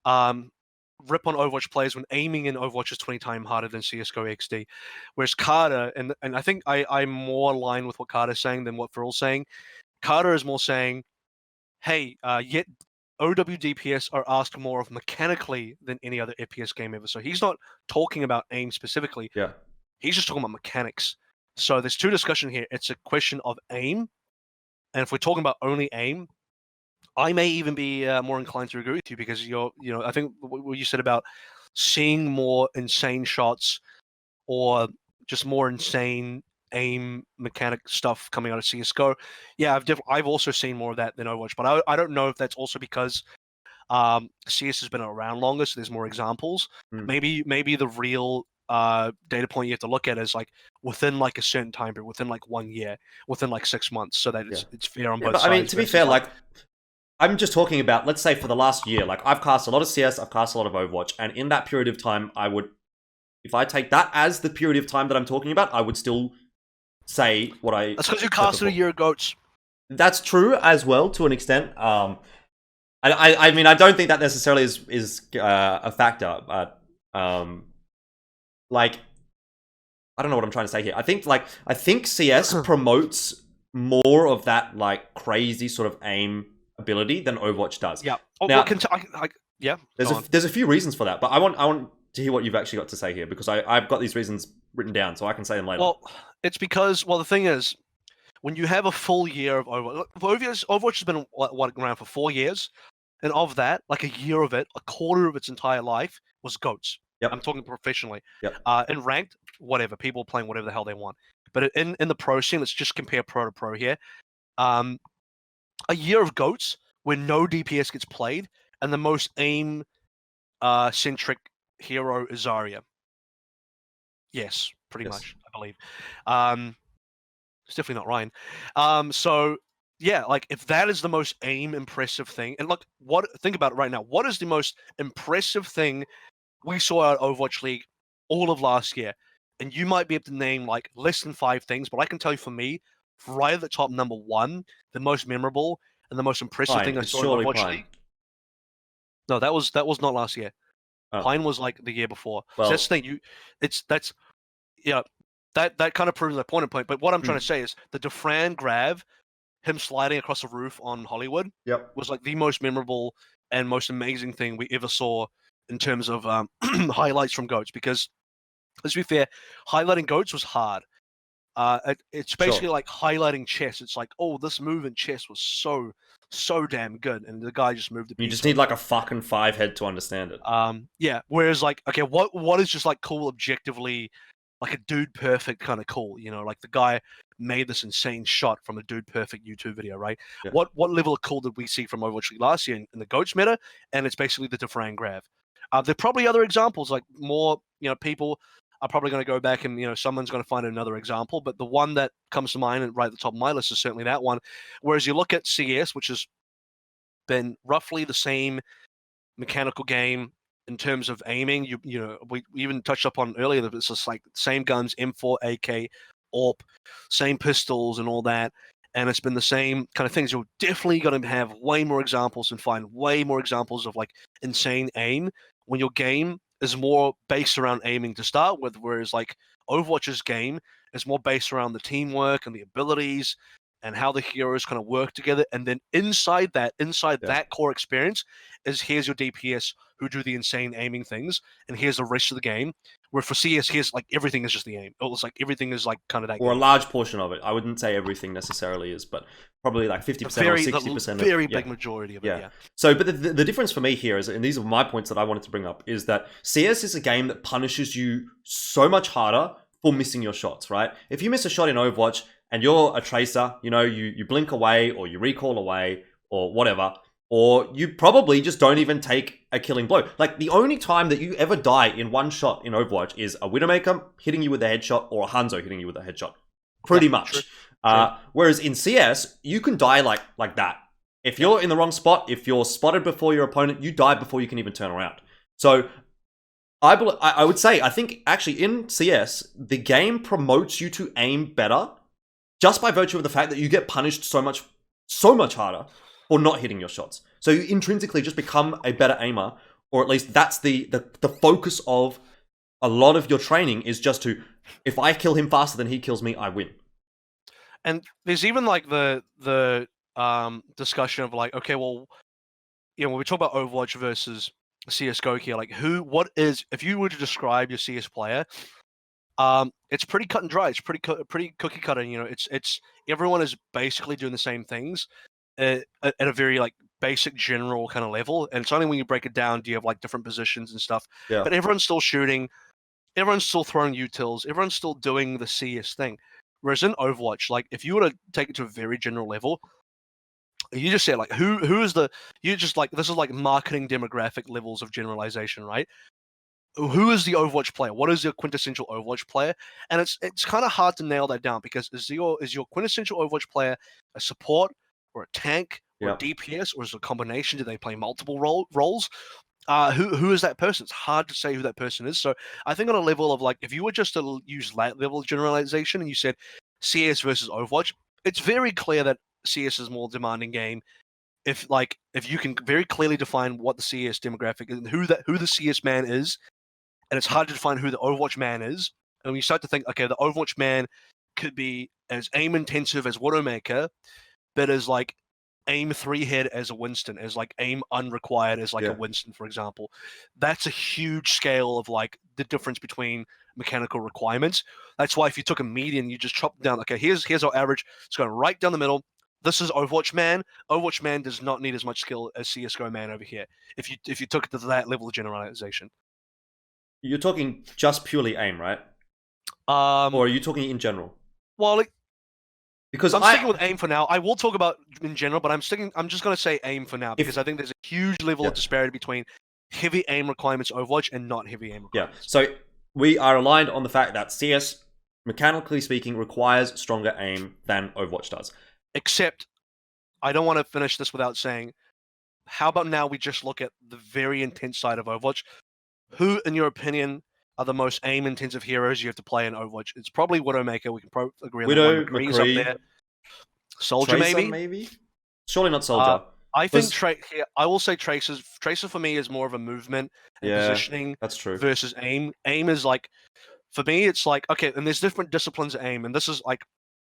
A: rip on Overwatch players when aiming in Overwatch is 20 times harder than CS:GO XD. Whereas Carter, and I think I'm more aligned with what Carter's saying than what Frill's saying. Carter is more saying, hey, yet OWDPS are asked more of mechanically than any other FPS game ever. So he's not talking about aim specifically.
B: Yeah.
A: He's just talking about mechanics. So there's two discussions here. It's a question of aim. And if we're talking about only aim, I may even be more inclined to agree with you because I think what you said about seeing more insane shots or just more insane aim mechanic stuff coming out of CS:GO. Yeah, I've also seen more of that than Overwatch, but I don't know if that's also because CS has been around longer, so there's more examples. Maybe the real data point you have to look at is like within like a certain time period, within like 1 year, within like 6 months, so that it's fair on both sides.
B: I mean, to be fair, like I'm just talking about, let's say for the last year, like I've cast a lot of CS, I've cast a lot of Overwatch, and in that period of time, if I take that as the period of time that I'm talking about, I would still say what I...
A: That's because you casted a year ago.
B: That's true as well, to an extent. I mean, I don't think that necessarily is a factor, but like, I don't know what I'm trying to say here. I think CS promotes more of that like crazy sort of aim ability than Overwatch does.
A: Yeah.
B: Now,
A: Yeah,
B: There's a few reasons for that, but I want to hear what you've actually got to say here, because I've got these reasons written down, so I can say them later.
A: Well, it's because the thing is, when you have a full year of Overwatch has been around for 4 years, and of that, like a year of it, a quarter of its entire life was goats.
B: Yep.
A: I'm talking professionally.
B: Yep.
A: In ranked, whatever, people playing whatever the hell they want. But in the pro scene, let's just compare pro to pro here. A year of goats where no DPS gets played, and the most aim centric hero is Zarya. Yes, pretty much, I believe. It's definitely not Ryan. So yeah, like if that is the most aim impressive thing, and look, think about it right now. What is the most impressive thing we saw out of Overwatch League all of last year? And you might be able to name like less than 5 things, but I can tell you for me, right at the top, number one, the most memorable and the most impressive thing I saw in Overwatch League. No, that was not last year. Pine was like the year before. So that's the thing. That kind of proves my point. But what I'm trying to say is the Defran grab, him sliding across the roof on Hollywood, was like the most memorable and most amazing thing we ever saw in terms of highlights from goats. Because let's be fair, highlighting goats was hard. It's basically like highlighting chess. It's like, oh, this move in chess was so damn good, and the guy just moved it.
B: You just need like a fucking 5 head to understand it.
A: Yeah. Whereas like, okay, what is just like cool objectively, like a dude perfect kind of cool, you know, like the guy made this insane shot from a dude perfect YouTube video, right?
B: Yeah.
A: What level of cool did we see from Overwatch League last year in the goats meta? And it's basically the Defran grab. There are probably other examples, like more, people are probably going to go back and, someone's going to find another example. But the one that comes to mind and right at the top of my list is certainly that one. Whereas you look at CS, which has been roughly the same mechanical game in terms of aiming. We even touched upon earlier that it's just like same guns, M4, AK, AWP, same pistols and all that. And it's been the same kind of things. You're definitely going to have way more examples and find way more examples of like insane aim when your game is more based around aiming to start with, whereas like Overwatch's game is more based around the teamwork and the abilities and how the heroes kind of work together. And then inside that core experience is here's your DPS who do the insane aiming things, and here's the rest of the game. Where for CS, here's like everything is just the aim. It's like everything is like kind of that.
B: Or a large portion of it. I wouldn't say everything necessarily is, but probably like 50% or 60%.
A: Very big majority of it. Yeah.
B: So, but the difference for me here is, and these are my points that I wanted to bring up, is that CS is a game that punishes you so much harder for missing your shots, right? If you miss a shot in Overwatch and you're a tracer, you blink away or you recall away or whatever, or you probably just don't even take a killing blow. Like, the only time that you ever die in one shot in Overwatch is a Widowmaker hitting you with a headshot or a Hanzo hitting you with a headshot. Pretty much. True. Whereas in CS, you can die like that. If you're in the wrong spot, if you're spotted before your opponent, you die before you can even turn around. So I would say, I think actually in CS, the game promotes you to aim better just by virtue of the fact that you get punished so much harder for not hitting your shots. So you intrinsically just become a better aimer, or at least that's the focus of a lot of your training, is just to, if I kill him faster than he kills me, I win.
A: And there's even like the discussion of like, okay, well, when we talk about Overwatch versus CS:GO here, like if you were to describe your CS player, it's pretty cut and dry. It's pretty cookie cutter. It's everyone is basically doing the same things at a very like basic general kind of level, and it's only when you break it down do you have like different positions and stuff.
B: Yeah.
A: But everyone's still shooting, everyone's still throwing utils, everyone's still doing the CS thing. Whereas in Overwatch, like if you were to take it to a very general level, you just say like who is the, you just like, this is like marketing demographic levels of generalization, right? Who is the Overwatch player? What is your quintessential Overwatch player? And it's kind of hard to nail that down, because is your quintessential Overwatch player a support or a tank or a DPS, or is it a combination? Do they play multiple roles? Who is that person? It's hard to say who that person is. So I think on a level of like, if you were just to use that level of generalization and you said CS versus Overwatch, it's very clear that CS is a more demanding game. If you can very clearly define what the CS demographic is and who the CS man is, and it's hard to define who the Overwatch man is. And when you start to think, okay, the Overwatch man could be as aim intensive as Widowmaker, but as like aim 3-head as a Winston, as like aim unrequired as like a Winston, for example. That's a huge scale of like the difference between mechanical requirements. That's why if you took a median, you just chop down, okay, here's our average. It's going right down the middle. This is Overwatch Man. Overwatch Man does not need as much skill as CS:GO Man over here. If you took it to that level of generalization.
B: You're talking just purely aim, right? Or are you talking in general?
A: Well,
B: because
A: I'm sticking with aim for now. I will talk about in general, but I'm just going to say aim for now because I think there's a huge level of disparity between heavy aim requirements Overwatch and not heavy aim requirements.
B: Yeah. So we are aligned on the fact that CS, mechanically speaking, requires stronger aim than Overwatch does.
A: Except, I don't want to finish this without saying, how about now we just look at the very intense side of Overwatch? Who, in your opinion, are the most aim-intensive heroes you have to play in Overwatch? It's probably Widowmaker. We can agree on that one. McCree's up there. Soldier,
B: Tracer, maybe? Surely not Soldier.
A: I think I will say Tracer. Tracer for me is more of a movement and positioning.
B: That's true.
A: Versus aim. Aim is like, for me, it's like, okay, and there's different disciplines of aim, and this is like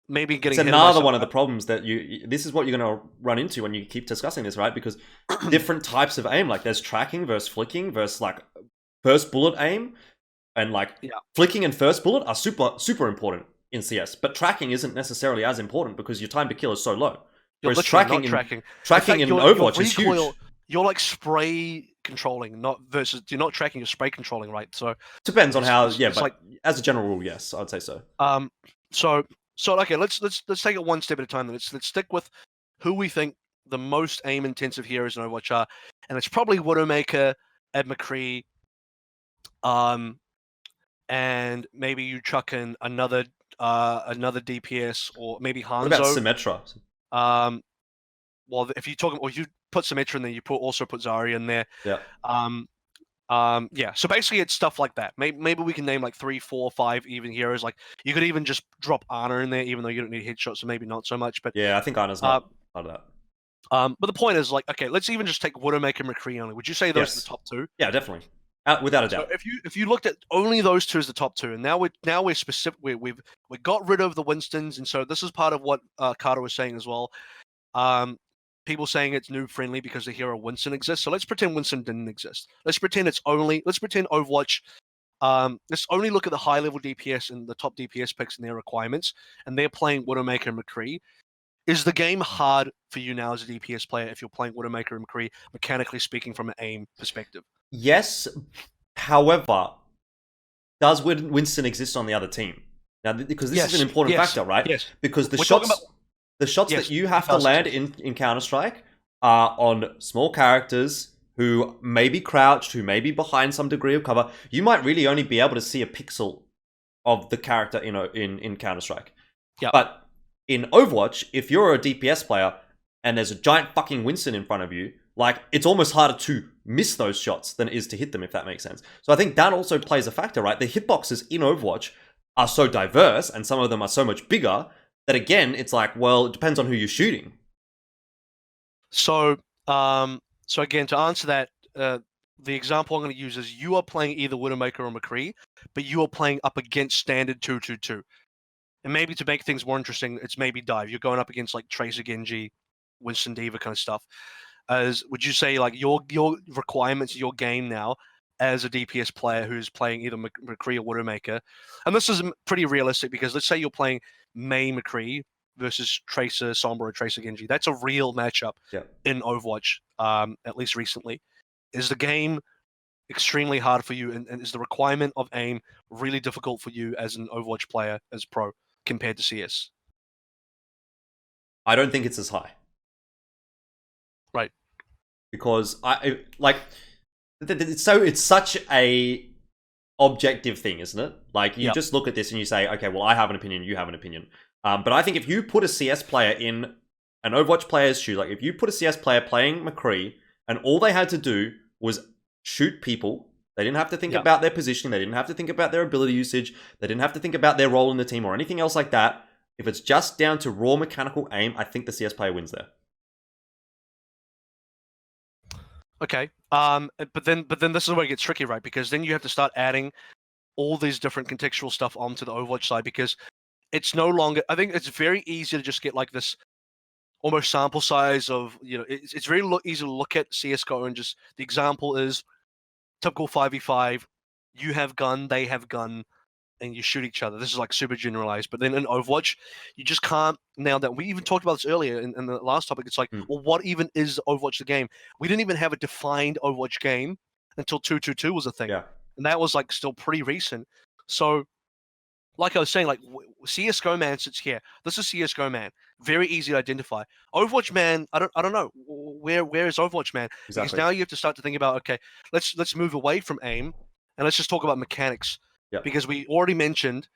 A: maybe getting.
B: It's another one of the problems that this is what you're going to run into when you keep discussing this, right? Because different types of aim, like there's tracking versus flicking versus like first bullet aim, and like flicking and first bullet are super important in CS, but tracking isn't necessarily as important because your time to kill is so low. Whereas tracking in Overwatch is huge.
A: You're like spray controlling, you're not tracking, you're spray controlling, right? So
B: depends on how. But like, as a general rule, yes, I'd say so.
A: So okay, let's take it one step at a time. Let's stick with who we think the most aim intensive heroes in Overwatch are, and it's probably Widowmaker, Ed McCree, and maybe you chuck in another DPS or maybe Hanzo.
B: What about Symmetra?
A: Well, if you put Symmetra in there, you also put Zarya in there.
B: Yeah.
A: So basically, it's stuff like that. Maybe we can name like 3, 4, 5 even heroes. Like you could even just drop Ana in there, even though you don't need headshots, so maybe not so much. But
B: yeah, I think Ana's not part of that.
A: But the point is, like, okay, let's even just take Widowmaker and McCree only. Would you say those are the top 2?
B: Yeah, definitely. Without a doubt.
A: So if you looked at only those 2 as the top 2, and now we're specific, we got rid of the Winstons, and so this is part of what Carter was saying as well. People saying it's noob friendly because the hero Winston exists. So let's pretend Winston didn't exist. Let's pretend Overwatch. Let's only look at the high level DPS and the top DPS picks and their requirements, and they're playing Widowmaker and McCree. Is the game hard for you now as a DPS player if you're playing Widowmaker and McCree, mechanically speaking, from an aim perspective?
B: Yes. However, does Winston exist on the other team? Now, because this is an important factor, right?
A: Yes.
B: Because the shots that you have to land in Counter-Strike are on small characters who may be crouched, who may be behind some degree of cover. You might really only be able to see a pixel of the character in Counter-Strike.
A: Yeah.
B: But in Overwatch, if you're a DPS player and there's a giant fucking Winston in front of you, like, it's almost harder to miss those shots than it is to hit them, if that makes sense. So I think that also plays a factor, right? The hitboxes in Overwatch are so diverse, and some of them are so much bigger, that again, it's like, well, it depends on who you're shooting.
A: So again, to answer that, the example I'm going to use is you are playing either Widowmaker or McCree, but you are playing up against standard 2-2-2. And maybe to make things more interesting, it's maybe dive. You're going up against like Tracer Genji, Winston D.Va kind of stuff. Would you say like your requirements, your game now as a DPS player who's playing either McCree or Widowmaker, and this is pretty realistic because let's say you're playing Mei McCree versus Tracer Sombra or Tracer Genji. That's a real matchup in Overwatch, at least recently. Is the game extremely hard for you, and is the requirement of aim really difficult for you as an Overwatch player, as pro, compared to CS?
B: I don't think it's as high.
A: Right.
B: Because it's such a objective thing, isn't it? Like, you just look at this and you say, okay, well, I have an opinion, you have an opinion. But I think if you put a CS player in an Overwatch player's shoes, like if you put a CS player playing McCree and all they had to do was shoot people, they didn't have to think about their positioning, they didn't have to think about their ability usage, they didn't have to think about their role in the team or anything else like that. If it's just down to raw mechanical aim, I think the CS player wins there.
A: Okay. But then this is where it gets tricky, right? Because then you have to start adding all these different contextual stuff onto the Overwatch side, because it's no longer, I think it's very easy to just get like this almost sample size of, it's very easy to look at CS:GO and just the example is typical 5v5. You have gun, they have gun, and you shoot each other. This is like super generalized. But then in Overwatch, you just can't nail that. We even talked about this earlier in the last topic. It's like, well, what even is Overwatch the game? We didn't even have a defined Overwatch game until 222 was a thing.
B: Yeah.
A: And that was like still pretty recent. So, like I was saying, like CS:GO man sits here. This is CS:GO man. Very easy to identify. Overwatch man, I don't know where is Overwatch man, because
B: Exactly.
A: now you have to start to think about, okay, let's move away from aim and let's just talk about mechanics.
B: Yep.
A: Because we already mentioned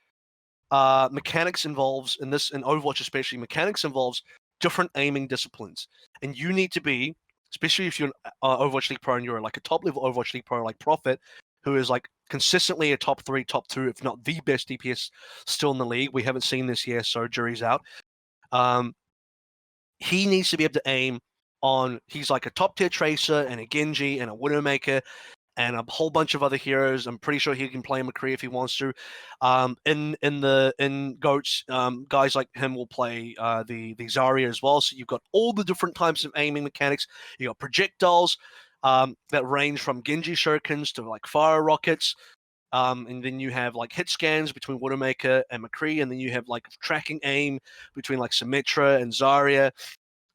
A: mechanics involves in Overwatch especially, mechanics involves different aiming disciplines, and you need to be, especially if you're an Overwatch League pro and you're like a top level Overwatch League pro like Prophet, who is like consistently a top 3, top 2, if not the best DPS still in the league. We haven't seen this year, so jury's out. He needs to be able to aim on. He's like a top tier tracer and a Genji and a Widowmaker and a whole bunch of other heroes. I'm pretty sure he can play McCree if he wants to. In Goats, guys like him will play the Zarya as well. So you've got all the different types of aiming mechanics. You got projectiles that range from Genji shurikens to like fire rockets. And then you have like hit scans between Widowmaker and McCree, and then you have like tracking aim between like Symmetra and Zarya.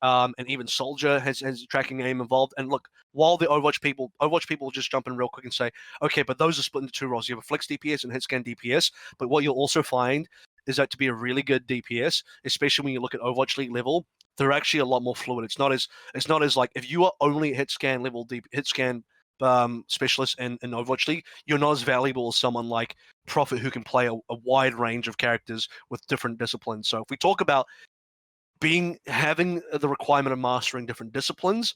A: And even Soldier has tracking aim involved. And look, while the Overwatch people will just jump in real quick and say, okay, but those are split into two roles. You have a flex DPS and hit scan DPS. But what you'll also find is that to be a really good DPS, especially when you look at Overwatch League level, they're actually a lot more fluid. It's not as like if you are only hit scan level hit scan specialist in Overwatch League, you're not as valuable as someone like Prophet who can play a wide range of characters with different disciplines. So if we talk about having the requirement of mastering different disciplines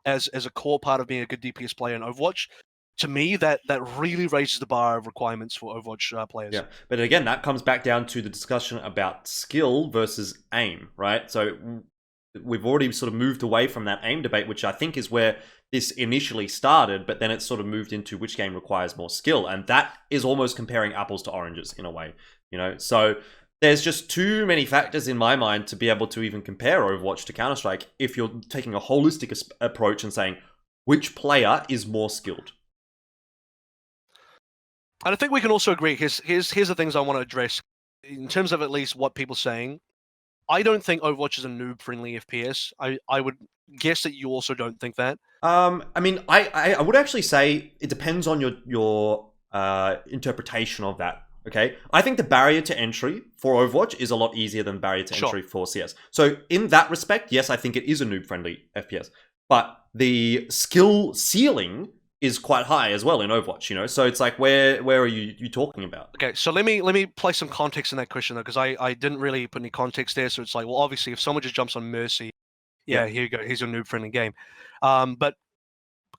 A: as a core part of being a good DPS player in Overwatch, to me that really raises the bar of requirements for Overwatch players.
B: Yeah, but again, that comes back down to the discussion about skill versus aim, right? So we've already sort of moved away from that aim debate, which I think is where this initially started, but then it's sort of moved into which game requires more skill, and that is almost comparing apples to oranges in a way, So there's just too many factors in my mind to be able to even compare Overwatch to Counter-Strike if you're taking a holistic approach and saying which player is more skilled.
A: And I think we can also agree, here's the things I want to address in terms of at least what people are saying. I don't think Overwatch is a noob-friendly FPS. I would guess that you also don't think that.
B: I mean, I would actually say it depends on your interpretation of that. Okay, I think the barrier to entry for Overwatch is a lot easier than barrier to entry for CS. So in that respect, yes, I think it is a noob-friendly FPS. But the skill ceiling is quite high as well in Overwatch. So it's like, where are you talking about?
A: Okay, so let me place some context in that question though, because I didn't really put any context there. So it's like, well, obviously, if someone just jumps on Mercy, here you go, here's your noob-friendly game. But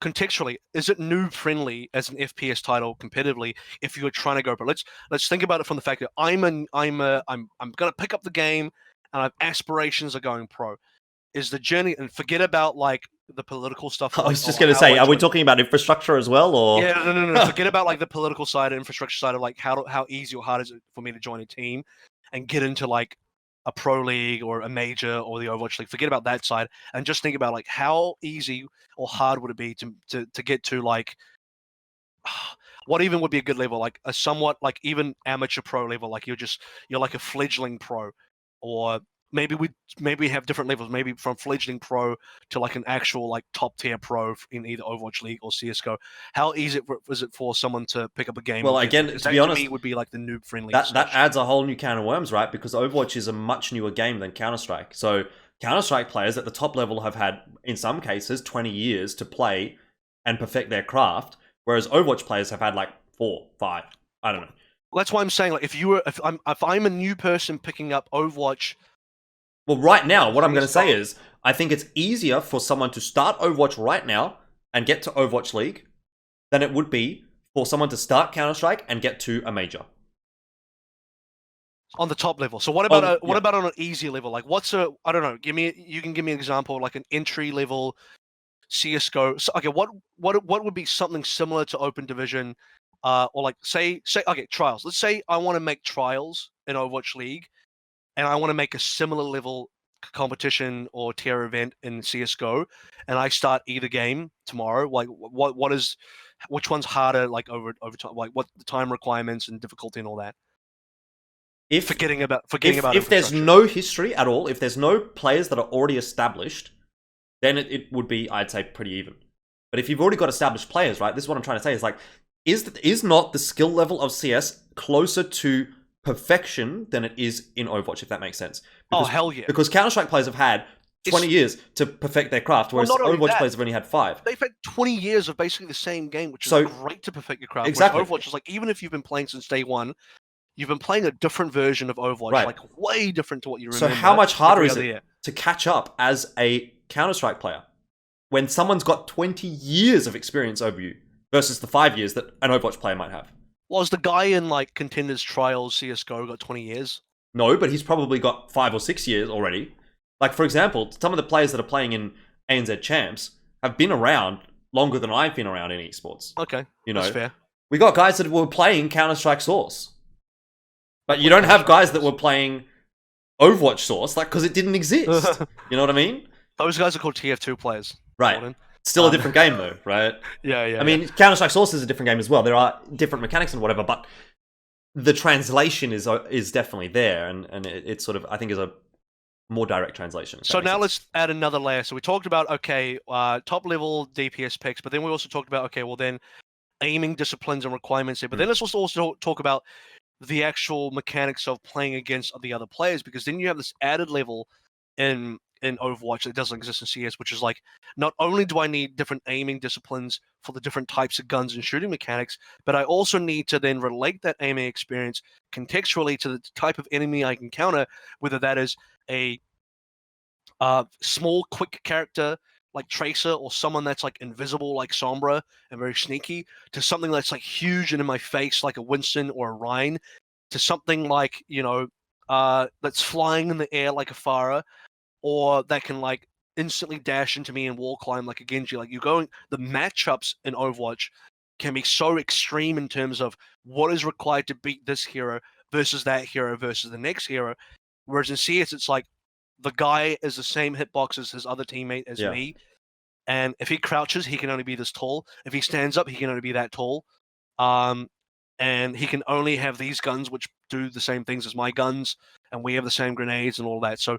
A: contextually, is it noob friendly as an FPS title competitively if you were trying to go pro? Let's think about it from the fact that I'm gonna pick up the game and I have aspirations of going pro. Is the journey, and forget about like the political stuff.
B: I was just going to say, are we talking about infrastructure as well, or
A: yeah, no. Forget about like the political side, infrastructure side of like how easy or hard is it for me to join a team and get into like a pro league or a major or the Overwatch League. Forget about that side and just think about like how easy or hard would it be to get to like what even would be a good level, like a somewhat like even amateur pro level, like you're like a fledgling pro, or maybe we have different levels, maybe from fledgling pro to like an actual like top tier pro in either Overwatch League or CS:GO. How easy is it for someone to pick up a game?
B: Well, again, to be honest,
A: to me would be like the noob friendly.
B: That adds a whole new can of worms, right? Because Overwatch is a much newer game than Counter-Strike. So Counter-Strike players at the top level have had, in some cases, 20 years to play and perfect their craft, whereas Overwatch players have had like 4, 5. I don't know.
A: That's why I'm saying, like, if I'm a new person picking up Overwatch.
B: Well, right now, what I'm going to say is, I think it's easier for someone to start Overwatch right now and get to Overwatch League than it would be for someone to start Counter-Strike and get to a major.
A: On the top level. So what about what about on an easy level? Like, I don't know. You can give me an example of like an entry level CS:GO. So, okay, what would be something similar to Open Division, or like say okay, Trials. Let's say I want to make Trials in Overwatch League, and I want to make a similar level competition or tier event in CS:GO, and I start either game tomorrow, like which one's harder, like over time, like what the time requirements and difficulty and all that. Forgetting about
B: if there's
A: infrastructure.
B: no history at all, if there's no players that are already established, then it would be, I'd say, pretty even. But if you've already got established players, right? This is what I'm trying to say, is like, is not the skill level of CS closer to perfection than it is in Overwatch, if that makes sense? Because,
A: hell yeah.
B: Because Counter-Strike players have had 20 years to perfect their craft, whereas Overwatch players have only had 5.
A: They've had 20 years of basically the same game, which is great to perfect your craft.
B: Exactly.
A: Overwatch is like, even if you've been playing since day one, you've been playing a different version of Overwatch, like way different to what you remember.
B: So how much harder is it to catch up as a Counter-Strike player when someone's got 20 years of experience over you versus the 5 years that an Overwatch player might have?
A: Was the guy in like Contenders Trials CS:GO got 20 years?
B: No, but he's probably got 5 or 6 years already. Like, for example, some of the players that are playing in ANZ Champs have been around longer than I've been around in esports.
A: Okay, that's fair.
B: We got guys that were playing Counter-Strike Source. But you don't have guys that were playing Overwatch Source, like, because it didn't exist. You know what I mean?
A: Those guys are called TF2 players.
B: Right.
A: Gordon.
B: Still a different game, though, right?
A: Yeah.
B: I mean, Counter-Strike Source is a different game as well. There are different mechanics and whatever, but the translation is definitely there, and it sort of, I think, is a more direct translation.
A: So now let's add another layer. So we talked about, okay, top level DPS picks, but then we also talked about, okay, well then aiming disciplines and requirements here. But then let's also talk about the actual mechanics of playing against the other players, because then you have this added level in Overwatch that doesn't exist in CS, which is like, not only do I need different aiming disciplines for the different types of guns and shooting mechanics, but I also need to then relate that aiming experience contextually to the type of enemy I encounter, whether that is a small, quick character like Tracer, or someone that's like invisible like Sombra and very sneaky, to something that's like huge and in my face like a Winston or a Ryan, to something like, that's flying in the air like a Pharah, or that can like instantly dash into me and wall climb like a Genji. Like, the matchups in Overwatch can be so extreme in terms of what is required to beat this hero versus that hero versus the next hero. Whereas in CS, it's like, the guy is the same hitbox as his other teammate as me, and if he crouches, he can only be this tall. If he stands up, he can only be that tall. And he can only have these guns which do the same things as my guns, and we have the same grenades and all that. So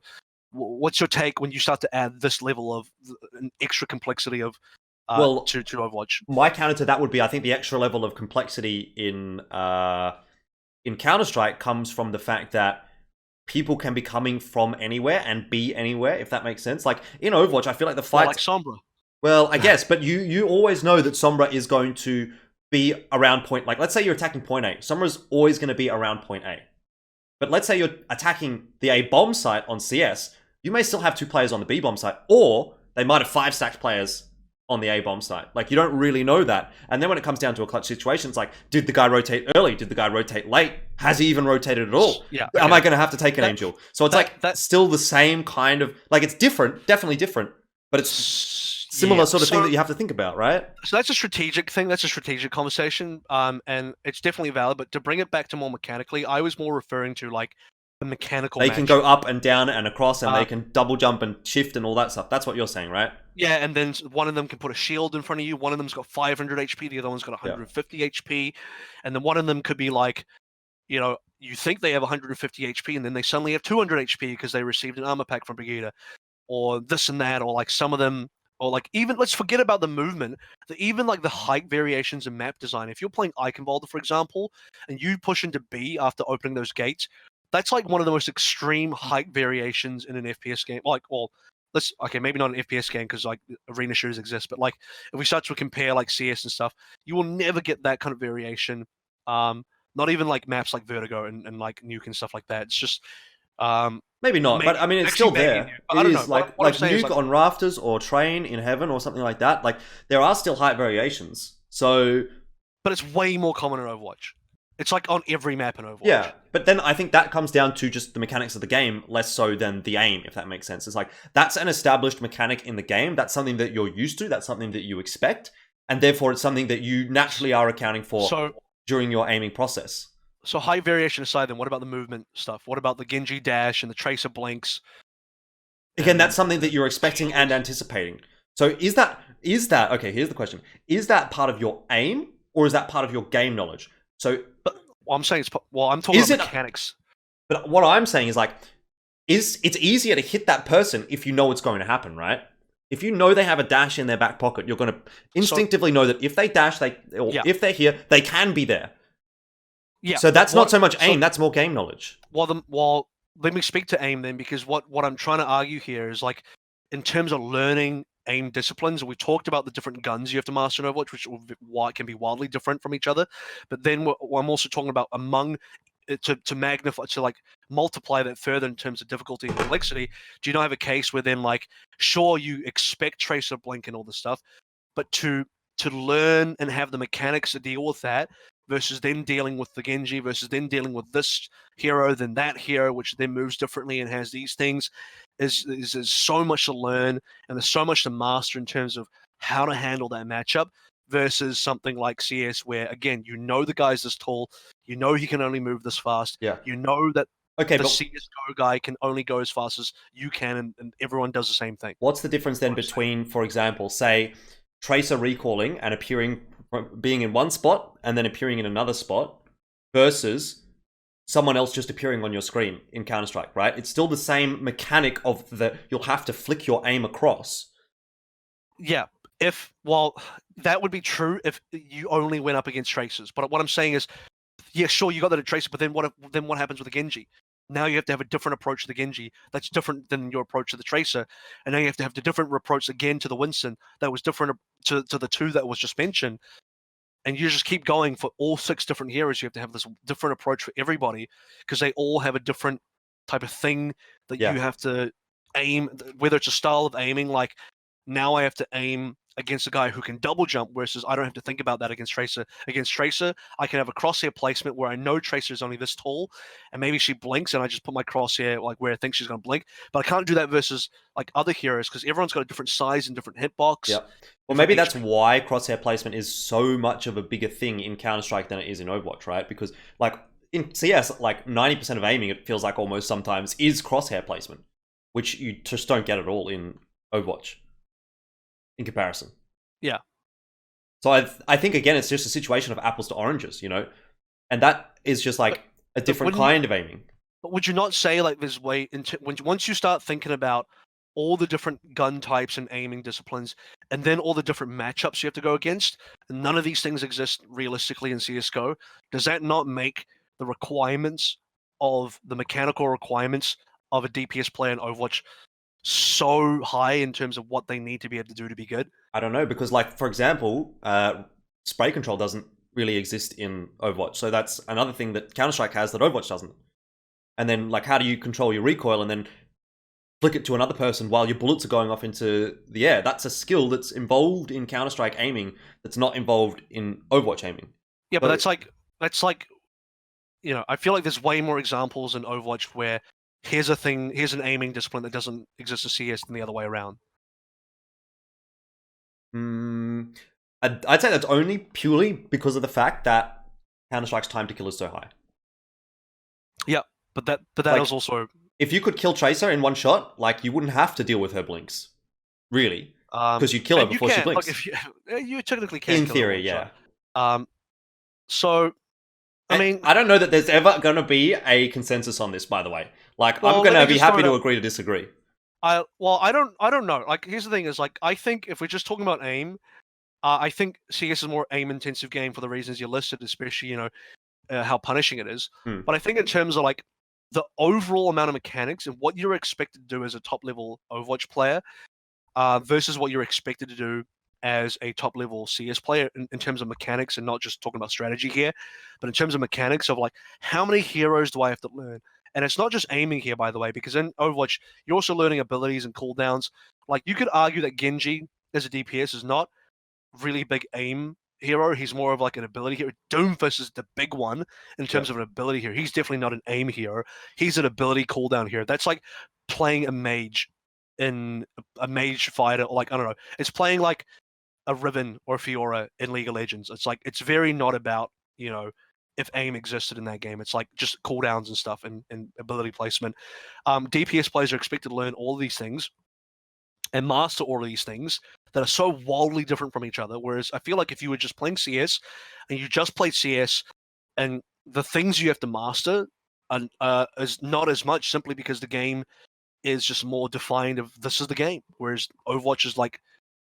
A: what's your take when you start to add this level of an extra complexity of to Overwatch?
B: My counter to that would be, I think the extra level of complexity in Counter-Strike comes from the fact that people can be coming from anywhere and be anywhere, if that makes sense. Like, in Overwatch, I feel like the fight...
A: like Sombra.
B: Well, I guess, but you always know that Sombra is going to be around point... Like, let's say you're attacking point A. Sombra's always going to be around point A. But let's say you're attacking the A bomb site on CS, you may still have 2 players on the B bomb site, or they might have 5 stacked players on the A bomb site. Like, you don't really know that. And then when it comes down to a clutch situation, it's like, did the guy rotate early? Did the guy rotate late? Has he even rotated at all?
A: Yeah.
B: Okay. Am I going to have to take an Angel? So it's that's still the same kind of... Like, it's different, definitely different, but it's similar sort of thing that you have to think about, right?
A: So that's a strategic thing. That's a strategic conversation, and it's definitely valid. But to bring it back to more mechanically, I was more referring to like the mechanical.
B: They can go up and down and across, and they can double jump and shift and all that stuff. That's what you're saying, right?
A: Yeah, and then one of them can put a shield in front of you. One of them's got 500 HP. The other one's got 150 HP, and then one of them could be like, you think they have 150 HP, and then they suddenly have 200 HP because they received an armor pack from Brigida, or this and that, or like some of them. Or like, even, let's forget about the movement, even like the height variations in map design. If you're playing Eichenwalde, for example, and you push into B after opening those gates, that's like one of the most extreme height variations in an FPS game. Like, well, maybe not an FPS game because like arena shooters exist, but like if we start to compare like CS and stuff, you will never get that kind of variation. Not even like maps like Vertigo and like Nuke and stuff like that. It's just
B: maybe not, but I mean, it's still there.
A: I don't know.
B: Like Nuke on rafters or Train in Heaven or something like that. Like, there are still height variations. So,
A: but it's way more common in Overwatch. It's like on every map in Overwatch.
B: Yeah, but then I think that comes down to just the mechanics of the game, less so than the aim, if that makes sense. It's like, that's an established mechanic in the game. That's something that you're used to. That's something that you expect. And therefore, it's something that you naturally are accounting for during your aiming process.
A: So height variation aside, then what about the movement stuff? What about the Genji dash and the Tracer blinks?
B: Again, that's something that you're expecting and anticipating. So is that okay? Here's the question: is that part of your aim, or is that part of your game knowledge? So,
A: well, I'm saying I'm talking about mechanics.
B: But what I'm saying is like, it's easier to hit that person if you know what's going to happen, right? If you know they have a dash in their back pocket, you're going to instinctively know that if they dash, if they're here, they can be there.
A: Yeah.
B: So that's not so much aim; that's more game knowledge.
A: Well, let me speak to aim then, because what I'm trying to argue here is like, in terms of learning aim disciplines, we talked about the different guns you have to master in Overwatch, which can be wildly different from each other. But then I'm also talking about among to magnify, to like multiply that further in terms of difficulty and complexity. Do you not have a case where then, like, sure, you expect Tracer, Blink and all this stuff, but to learn and have the mechanics to deal with that, versus then dealing with the Genji, versus then dealing with this hero, then that hero, which then moves differently and has these things, is so much to learn, and there's so much to master in terms of how to handle that matchup, versus something like CS, where again, you know the guy's this tall, you know he can only move this fast, you know that the CSGO guy can only go as fast as you can, and everyone does the same thing.
B: What's the difference then between, for example, say, Tracer recalling and being in one spot and then appearing in another spot, versus someone else just appearing on your screen in Counter-Strike, right? It's still the same mechanic of you'll have to flick your aim across.
A: Yeah, that would be true if you only went up against Tracers. But what I'm saying is, yeah, sure, you got that at Tracer, but then what happens with the Genji? Now you have to have a different approach to the Genji that's different than your approach to the Tracer. And now you have to have the different approach again to the Winston that was different to the two that was just mentioned. And you just keep going for all 6 different heroes. You have to have this different approach for everybody, because they all have a different type of thing that you have to aim, whether it's a style of aiming, like, now I have to aim against a guy who can double jump, versus I don't have to think about that against Tracer. Against Tracer, I can have a crosshair placement where I know Tracer is only this tall, and maybe she blinks, and I just put my crosshair like where I think she's going to blink. But I can't do that versus like other heroes, because everyone's got a different size and different hitbox.
B: Yeah. Well, maybe that's why crosshair placement is so much of a bigger thing in Counter-Strike than it is in Overwatch, right? Because like in CS, like 90% of aiming, it feels like almost sometimes, is crosshair placement, which you just don't get at all in Overwatch in comparison.
A: Yeah.
B: So I think, again, it's just a situation of apples to oranges, you know? And that is just like a different kind of aiming.
A: But would you not say, like, there's once you start thinking about all the different gun types and aiming disciplines, and then all the different matchups you have to go against, and none of these things exist realistically in CSGO, does that not make the requirements of the mechanical requirements of a DPS player in Overwatch so high in terms of what they need to be able to do to be good?
B: I don't know, because, like, for example, spray control doesn't really exist in Overwatch. So that's another thing that Counter-Strike has that Overwatch doesn't. And then, like, how do you control your recoil and then flick it to another person while your bullets are going off into the air? That's a skill that's involved in Counter-Strike aiming that's not involved in Overwatch aiming.
A: Yeah, but that's like, you know, I feel like there's way more examples in Overwatch where here's an aiming discipline that doesn't exist in CS than the other way around.
B: I'd say that's only purely because of the fact that Counter-Strike's time to kill is so high.
A: Yeah, but that is also...
B: If you could kill Tracer in one shot, like, you wouldn't have to deal with her blinks, really, because you kill her before she blinks.
A: Like, you technically can.
B: In theory, yeah.
A: So, I mean,
B: I don't know that there's ever going to be a consensus on this, by the way. Like, I'm going to be happy to agree to disagree.
A: I don't know. Like, here's the thing: is like, I think if we're just talking about aim, I think CS is a more aim-intensive game for the reasons you listed, especially, you know, how punishing it is. But I think in terms of like the overall amount of mechanics and what you're expected to do as a top-level Overwatch player, versus what you're expected to do as a top-level CS player in terms of mechanics, and not just talking about strategy here, but in terms of mechanics of like, how many heroes do I have to learn? And it's not just aiming here, by the way, because in Overwatch, you're also learning abilities and cooldowns. Like, you could argue that Genji as a DPS is not really big aim hero. He's more of like an ability hero. Doomfist is the big one in terms of an ability hero. He's definitely not an aim hero. He's an ability cooldown hero. That's like playing a mage in a mage fighter. Like, I don't know. It's playing like a Riven or a Fiora in League of Legends. It's like, it's very not about, you know, if aim existed in that game. It's like just cooldowns and stuff and ability placement. DPS players are expected to learn all of these things and master all of these things that are so wildly different from each other. Whereas I feel like if you were just playing CS and you just played CS and the things you have to master is not as much, simply because the game is just more defined of this is the game. Whereas Overwatch is like,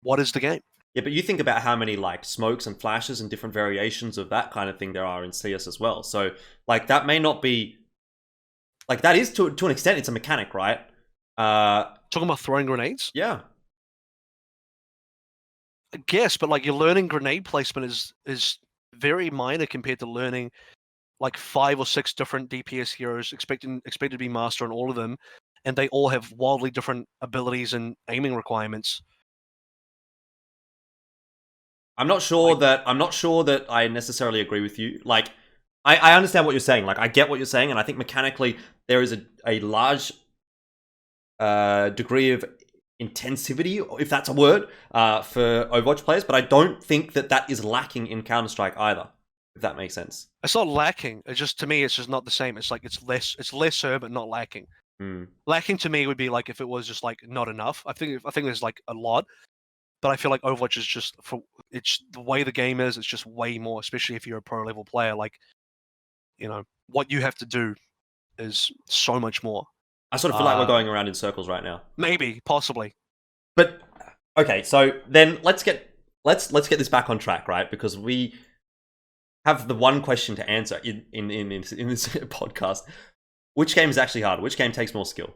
A: what is the game?
B: Yeah, but you think about how many like smokes and flashes and different variations of that kind of thing there are in CS as well. So like that may not be like that is to an extent it's a mechanic, right?
A: Talking about throwing grenades?
B: Yeah.
A: I guess, but like you're learning grenade placement is very minor compared to learning like 5 or 6 different DPS heroes expected to be master on all of them, and they all have wildly different abilities and aiming requirements.
B: I'm not sure that I necessarily agree with you. Like I understand what you're saying. Like I get what you're saying, and I think mechanically there is a large degree of intensivity, if that's a word, for Overwatch players. But I don't think that is lacking in Counter-Strike either. If that makes sense.
A: It's not lacking. It's just, to me, it's just not the same. It's like it's lesser, but not lacking.
B: Mm.
A: Lacking to me would be like if it was just like not enough. I think there's like a lot, but I feel like Overwatch is just it's the way the game is. It's just way more, especially if you're a pro level player. Like, you know, what you have to do is so much more.
B: I sort of feel like we're going around in circles right now.
A: Maybe, possibly.
B: But okay, so then let's get this back on track, right? Because we have the one question to answer in this podcast. Which game is actually harder? Which game takes more skill?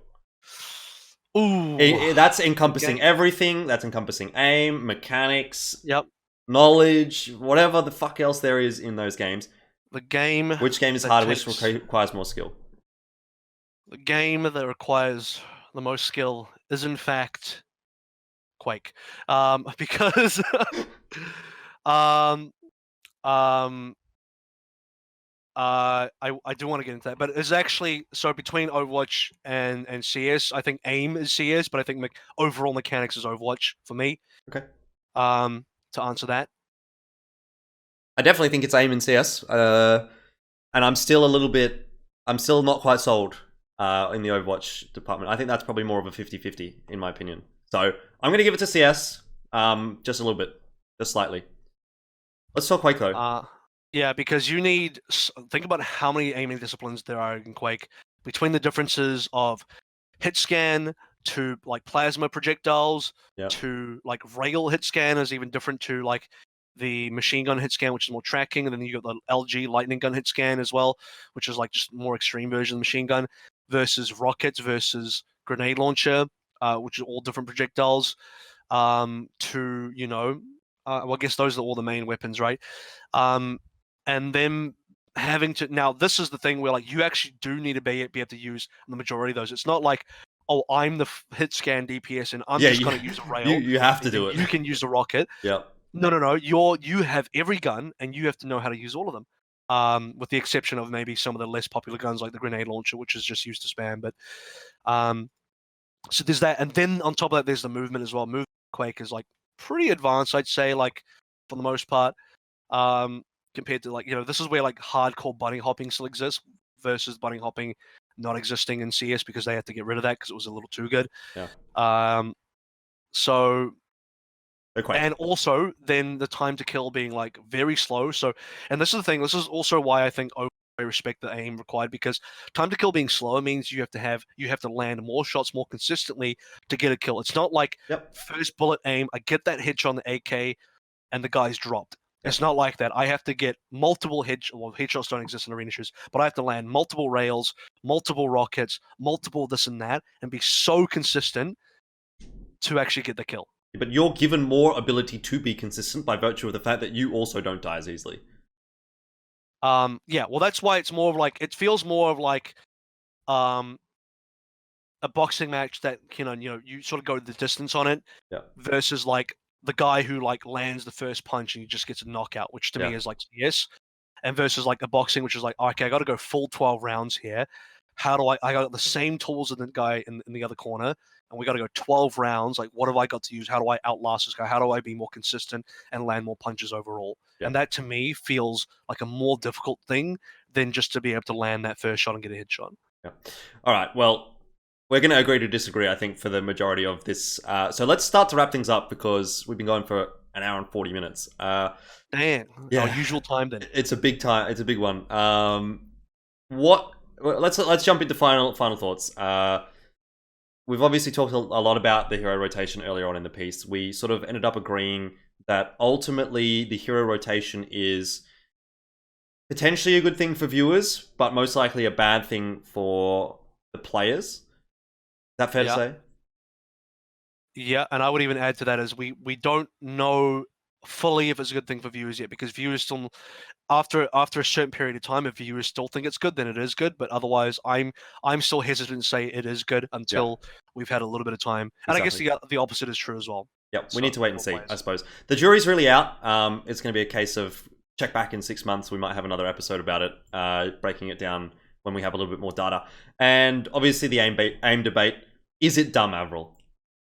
A: Ooh,
B: that's encompassing everything. That's encompassing aim, mechanics,
A: yep,
B: knowledge, whatever the fuck else there is in those games. Which game is harder? Which requires more skill?
A: The game that requires the most skill is, in fact, Quake, because I do want to get into that, but it's actually so between Overwatch and CS. I think aim is CS, but I think overall mechanics is Overwatch for me.
B: Okay.
A: To answer that,
B: I definitely think it's aim in CS, and I'm still not quite sold in the Overwatch department. I think that's probably more of a 50-50 in my opinion. So I'm going to give it to CS, just a little bit, just slightly. Let's talk Quake though.
A: Yeah, because you need think about how many aiming disciplines there are in Quake. Between the differences of hit scan to like plasma projectiles to like rail hit scan is even different to like the machine gun hit scan, which is more tracking, and then you got the LG lightning gun hit scan as well, which is like just more extreme version of the machine gun, versus rockets versus grenade launcher, which are all different projectiles. To well, I guess those are all the main weapons, right? And then having to now, this is the thing where like you actually do need to be able to use the majority of those. It's not like, oh, I'm the hit scan DPS and I'm just going to use a rail.
B: You have to do it.
A: You can use a rocket.
B: Yeah.
A: No. You have every gun and you have to know how to use all of them. With the exception of maybe some of the less popular guns like the grenade launcher, which is just used to spam. But so there's that, and then on top of that, there's the movement as well. Movement Quake is like pretty advanced, I'd say, like for the most part. Compared to like, this is where like hardcore bunny hopping still exists versus bunny hopping not existing in CS because they had to get rid of that because it was a little too good.
B: Yeah.
A: So and also then the time to kill being like very slow. So, and this is the thing, this is also why I think I respect the aim required, because time to kill being slower means you have to land more shots more consistently to get a kill. It's not like first bullet aim, I get that hitch on the AK and the guy's dropped. It's not like that. I have to get multiple headshots don't exist in arena shooters, but I have to land multiple rails, multiple rockets, multiple this and that, and be so consistent to actually get the kill.
B: But you're given more ability to be consistent by virtue of the fact that you also don't die as easily.
A: Yeah, well, that's why it's more of like, it feels more of like a boxing match that you sort of go the distance on it, versus like the guy who like lands the first punch and he just gets a knockout, which to me is like yes, and versus like a boxing, which is like, okay, I got to go full 12 rounds here how do I got the same tools as the guy in the other corner, and we got to go 12 rounds. Like, what have I got to use? How do I outlast this guy? How do I be more consistent and land more punches overall?
B: Yeah.
A: And that to me feels like a more difficult thing than just to be able to land that first shot and get a headshot.
B: Yeah. All right. Well, we're going to agree to disagree, I think, for the majority of this. So let's start to wrap things up because we've been going for an hour and 40 minutes.
A: Damn,
B: Yeah.
A: our usual time then.
B: It's a big time. It's a big one. Let's jump into final thoughts. We've obviously talked a lot about the hero rotation earlier on in the piece. We sort of ended up agreeing that ultimately the hero rotation is potentially a good thing for viewers, but most likely a bad thing for the players. Is that fair to say?
A: Yeah, and I would even add to that as we don't know fully if it's a good thing for viewers yet, because viewers still, after a certain period of time, if viewers still think it's good, then it is good. But otherwise, I'm still hesitant to say it is good until we've had a little bit of time. And
B: Exactly.
A: I guess the opposite is true as well.
B: Yep, we
A: So,
B: need to wait and
A: for
B: see,
A: players.
B: I suppose. The jury's really out. It's going to be a case of check back in 6 months. We might have another episode about it, breaking it down when we have a little bit more data. And obviously the aim debate. Is it dumb, AVRL?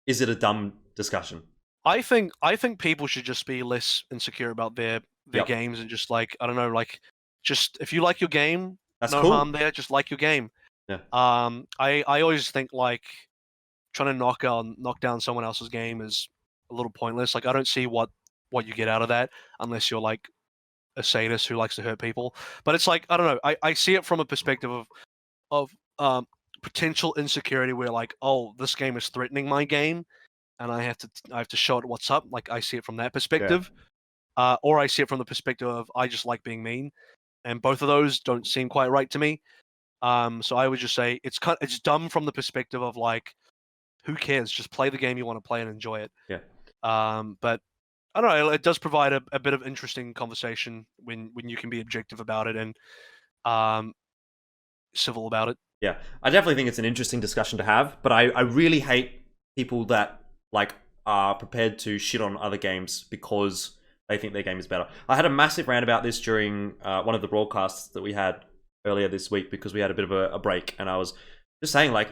B: Is it a dumb discussion?
A: I think people should just be less insecure about their games and just like, I don't know, like, just if you like your game,
B: That's
A: no
B: cool.
A: harm there. Just like your game.
B: Yeah.
A: I always think like trying to knock down someone else's game is a little pointless. Like, I don't see what you get out of that unless you're like a sadist who likes to hurt people. But it's like, I don't know. I see it from a perspective of potential insecurity where like, oh, this game is threatening my game, and I have to show it what's up. Like, I see it from that perspective, or I see it from the perspective of I just like being mean, and both of those don't seem quite right to me. So I would just say it's dumb from the perspective of like, who cares? Just play the game you want to play and enjoy it.
B: Yeah.
A: But I don't know. It does provide a bit of interesting conversation when you can be objective about it and civil about it.
B: Yeah, I definitely think it's an interesting discussion to have, but I really hate people that like are prepared to shit on other games because they think their game is better. I had a massive rant about this during one of the broadcasts that we had earlier this week because we had a bit of a break, and I was just saying like,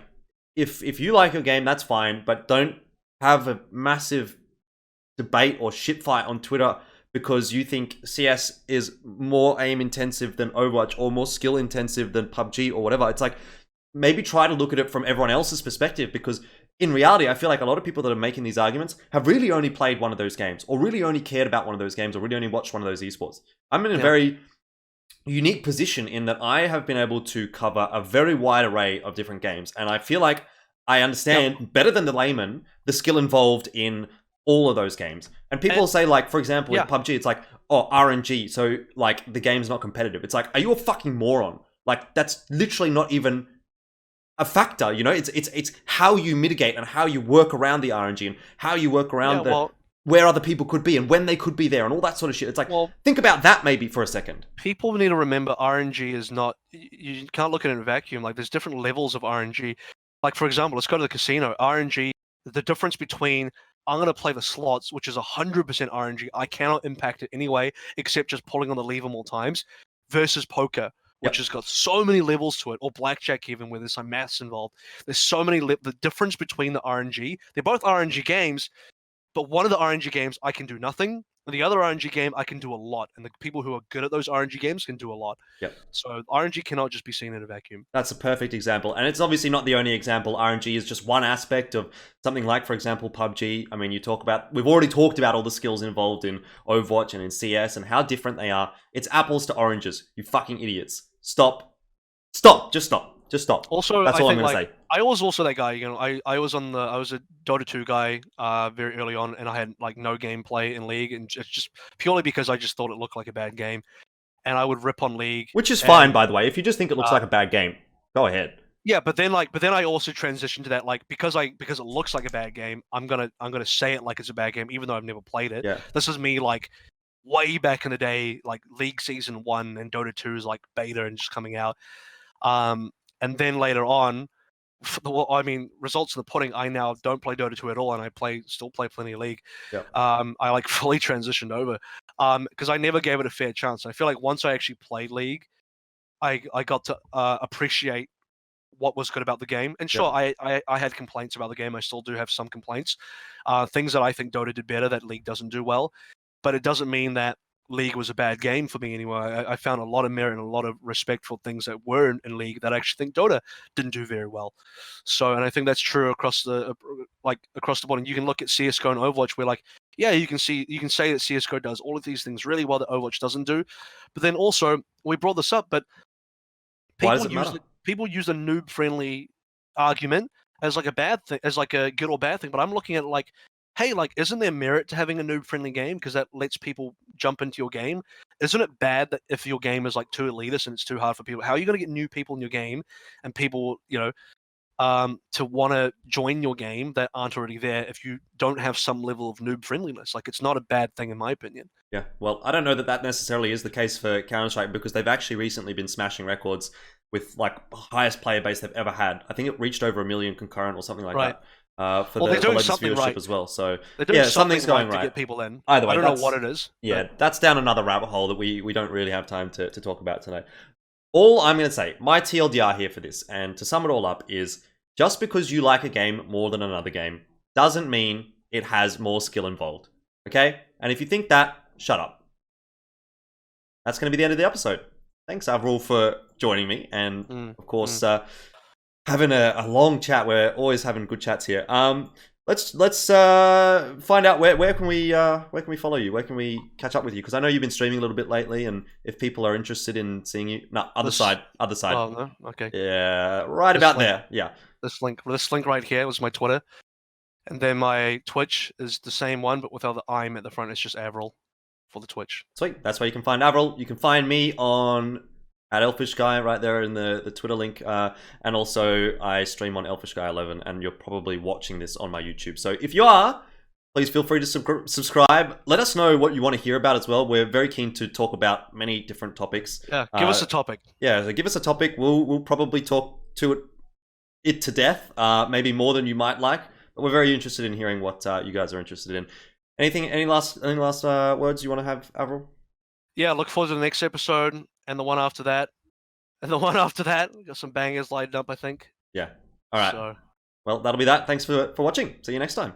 B: if you like your game, that's fine, but don't have a massive debate or shit fight on Twitter because you think CS is more aim intensive than Overwatch or more skill intensive than PUBG or whatever. It's like, maybe try to look at it from everyone else's perspective, because in reality, I feel like a lot of people that are making these arguments have really only played one of those games, or really only cared about one of those games, or really only watched one of those esports. I'm in a very unique position in that I have been able to cover a very wide array of different games, and I feel like I understand better than the layman the skill involved in all of those games. And people say, like, for example, in PUBG, it's like, oh, RNG, so like the game's not competitive. It's like, are you a fucking moron? Like, that's literally not even a factor, you know. It's how you mitigate and how you work around the RNG and how you work around where other people could be and when they could be there and all that sort of shit. It's like, think about that maybe for a second.
A: People need to remember RNG is not, you can't look at it in a vacuum. Like, there's different levels of RNG. Like, for example, let's go to the casino. RNG, the difference between I'm going to play the slots, which is 100% RNG, I cannot impact it anyway except just pulling on the lever more times, versus poker, which has got so many levels to it, or blackjack even, where there's some maths involved. There's so many the difference between the RNG. They're both RNG games, but one of the RNG games I can do nothing, and the other RNG game I can do a lot. And the people who are good at those RNG games can do a lot. So RNG cannot just be seen in a vacuum.
B: That's a perfect example. And it's obviously not the only example. RNG is just one aspect of something like, for example, PUBG. I mean, we've already talked about all the skills involved in Overwatch and in CS and how different they are. It's apples to oranges, you fucking idiots. Stop. Just stop.
A: Also,
B: that's all I'm going to say.
A: I was also that guy. You know, I was a Dota 2 guy very early on, and I had like no gameplay in League, and just purely because I just thought it looked like a bad game, and I would rip on League,
B: which is fine, by the way. If you just think it looks like a bad game, go ahead.
A: Yeah, but then I also transitioned to that, like, because it looks like a bad game, I'm gonna say it like it's a bad game, even though I've never played it.
B: Yeah.
A: This is me like way back in the day, like League Season 1 and Dota 2 is like beta and just coming out. And then later on, I mean, results in the pudding, I now don't play Dota 2 at all, and I still play plenty of League. I like fully transitioned over because I never gave it a fair chance. I feel like once I actually played League, I got to appreciate what was good about the game. And sure, I had complaints about the game. I still do have some complaints. Things that I think Dota did better that League doesn't do well. But it doesn't mean that League was a bad game for me anyway. I found a lot of merit and a lot of respect for things that were in League that I actually think Dota didn't do very well. So, and I think that's true across the board. And you can look at CS:GO and Overwatch, where like, yeah, you can say that CS:GO does all of these things really well that Overwatch doesn't do. But then also, we brought this up, but
B: Why does it matter?
A: people use a noob friendly argument as like a bad thing, as like a good or bad thing. But I'm looking at it like, hey, like, isn't there merit to having a noob-friendly game because that lets people jump into your game? Isn't it bad that if your game is like too elitist and it's too hard for people, how are you going to get new people in your game and people, to want to join your game that aren't already there if you don't have some level of noob friendliness? Like, it's not a bad thing in my opinion.
B: Yeah, well, I don't know that necessarily is the case for Counter-Strike because they've actually recently been smashing records with like highest player base they've ever had. I think it reached over 1 million concurrent or something like that. For
A: they're doing
B: latest
A: something
B: viewership
A: right
B: as well. So
A: they're doing
B: something's going right
A: to get people in.
B: Either way,
A: I don't know what it is.
B: Yeah, that's down another rabbit hole that we don't really have time to talk about tonight. All I'm going to say, my TLDR here for this, and to sum it all up, is just because you like a game more than another game doesn't mean it has more skill involved. Okay? And if you think that, shut up. That's going to be the end of the episode. Thanks, AVRL, for joining me, and of course, having a long chat. We're always having good chats here. Let's find out where can we follow you? Where can we catch up with you? Because I know you've been streaming a little bit lately, and if people are interested in seeing you, other side.
A: Oh no, okay.
B: Yeah, right this about link, there. Yeah,
A: this link right here was my Twitter, and then my Twitch is the same one, but without the I'm at the front. It's just AVRL for the Twitch.
B: Sweet, that's where you can find AVRL. You can find me on at Elfishguy right there in the Twitter link, and also I stream on Elfishguy 11, and you're probably watching this on my YouTube. So if you are, please feel free to subscribe. Let us know what you want to hear about as well. We're very keen to talk about many different topics.
A: Yeah, give us a topic.
B: Yeah, so give us a topic. We'll probably talk to it to death, maybe more than you might like. But we're very interested in hearing what you guys are interested in. Any last words you want to have, AVRL?
A: Yeah, look forward to the next episode. And the one after that. And the one after that. We got some bangers lined up, I think.
B: Yeah. All right.
A: So.
B: Well, that'll be that. Thanks for watching. See you next time.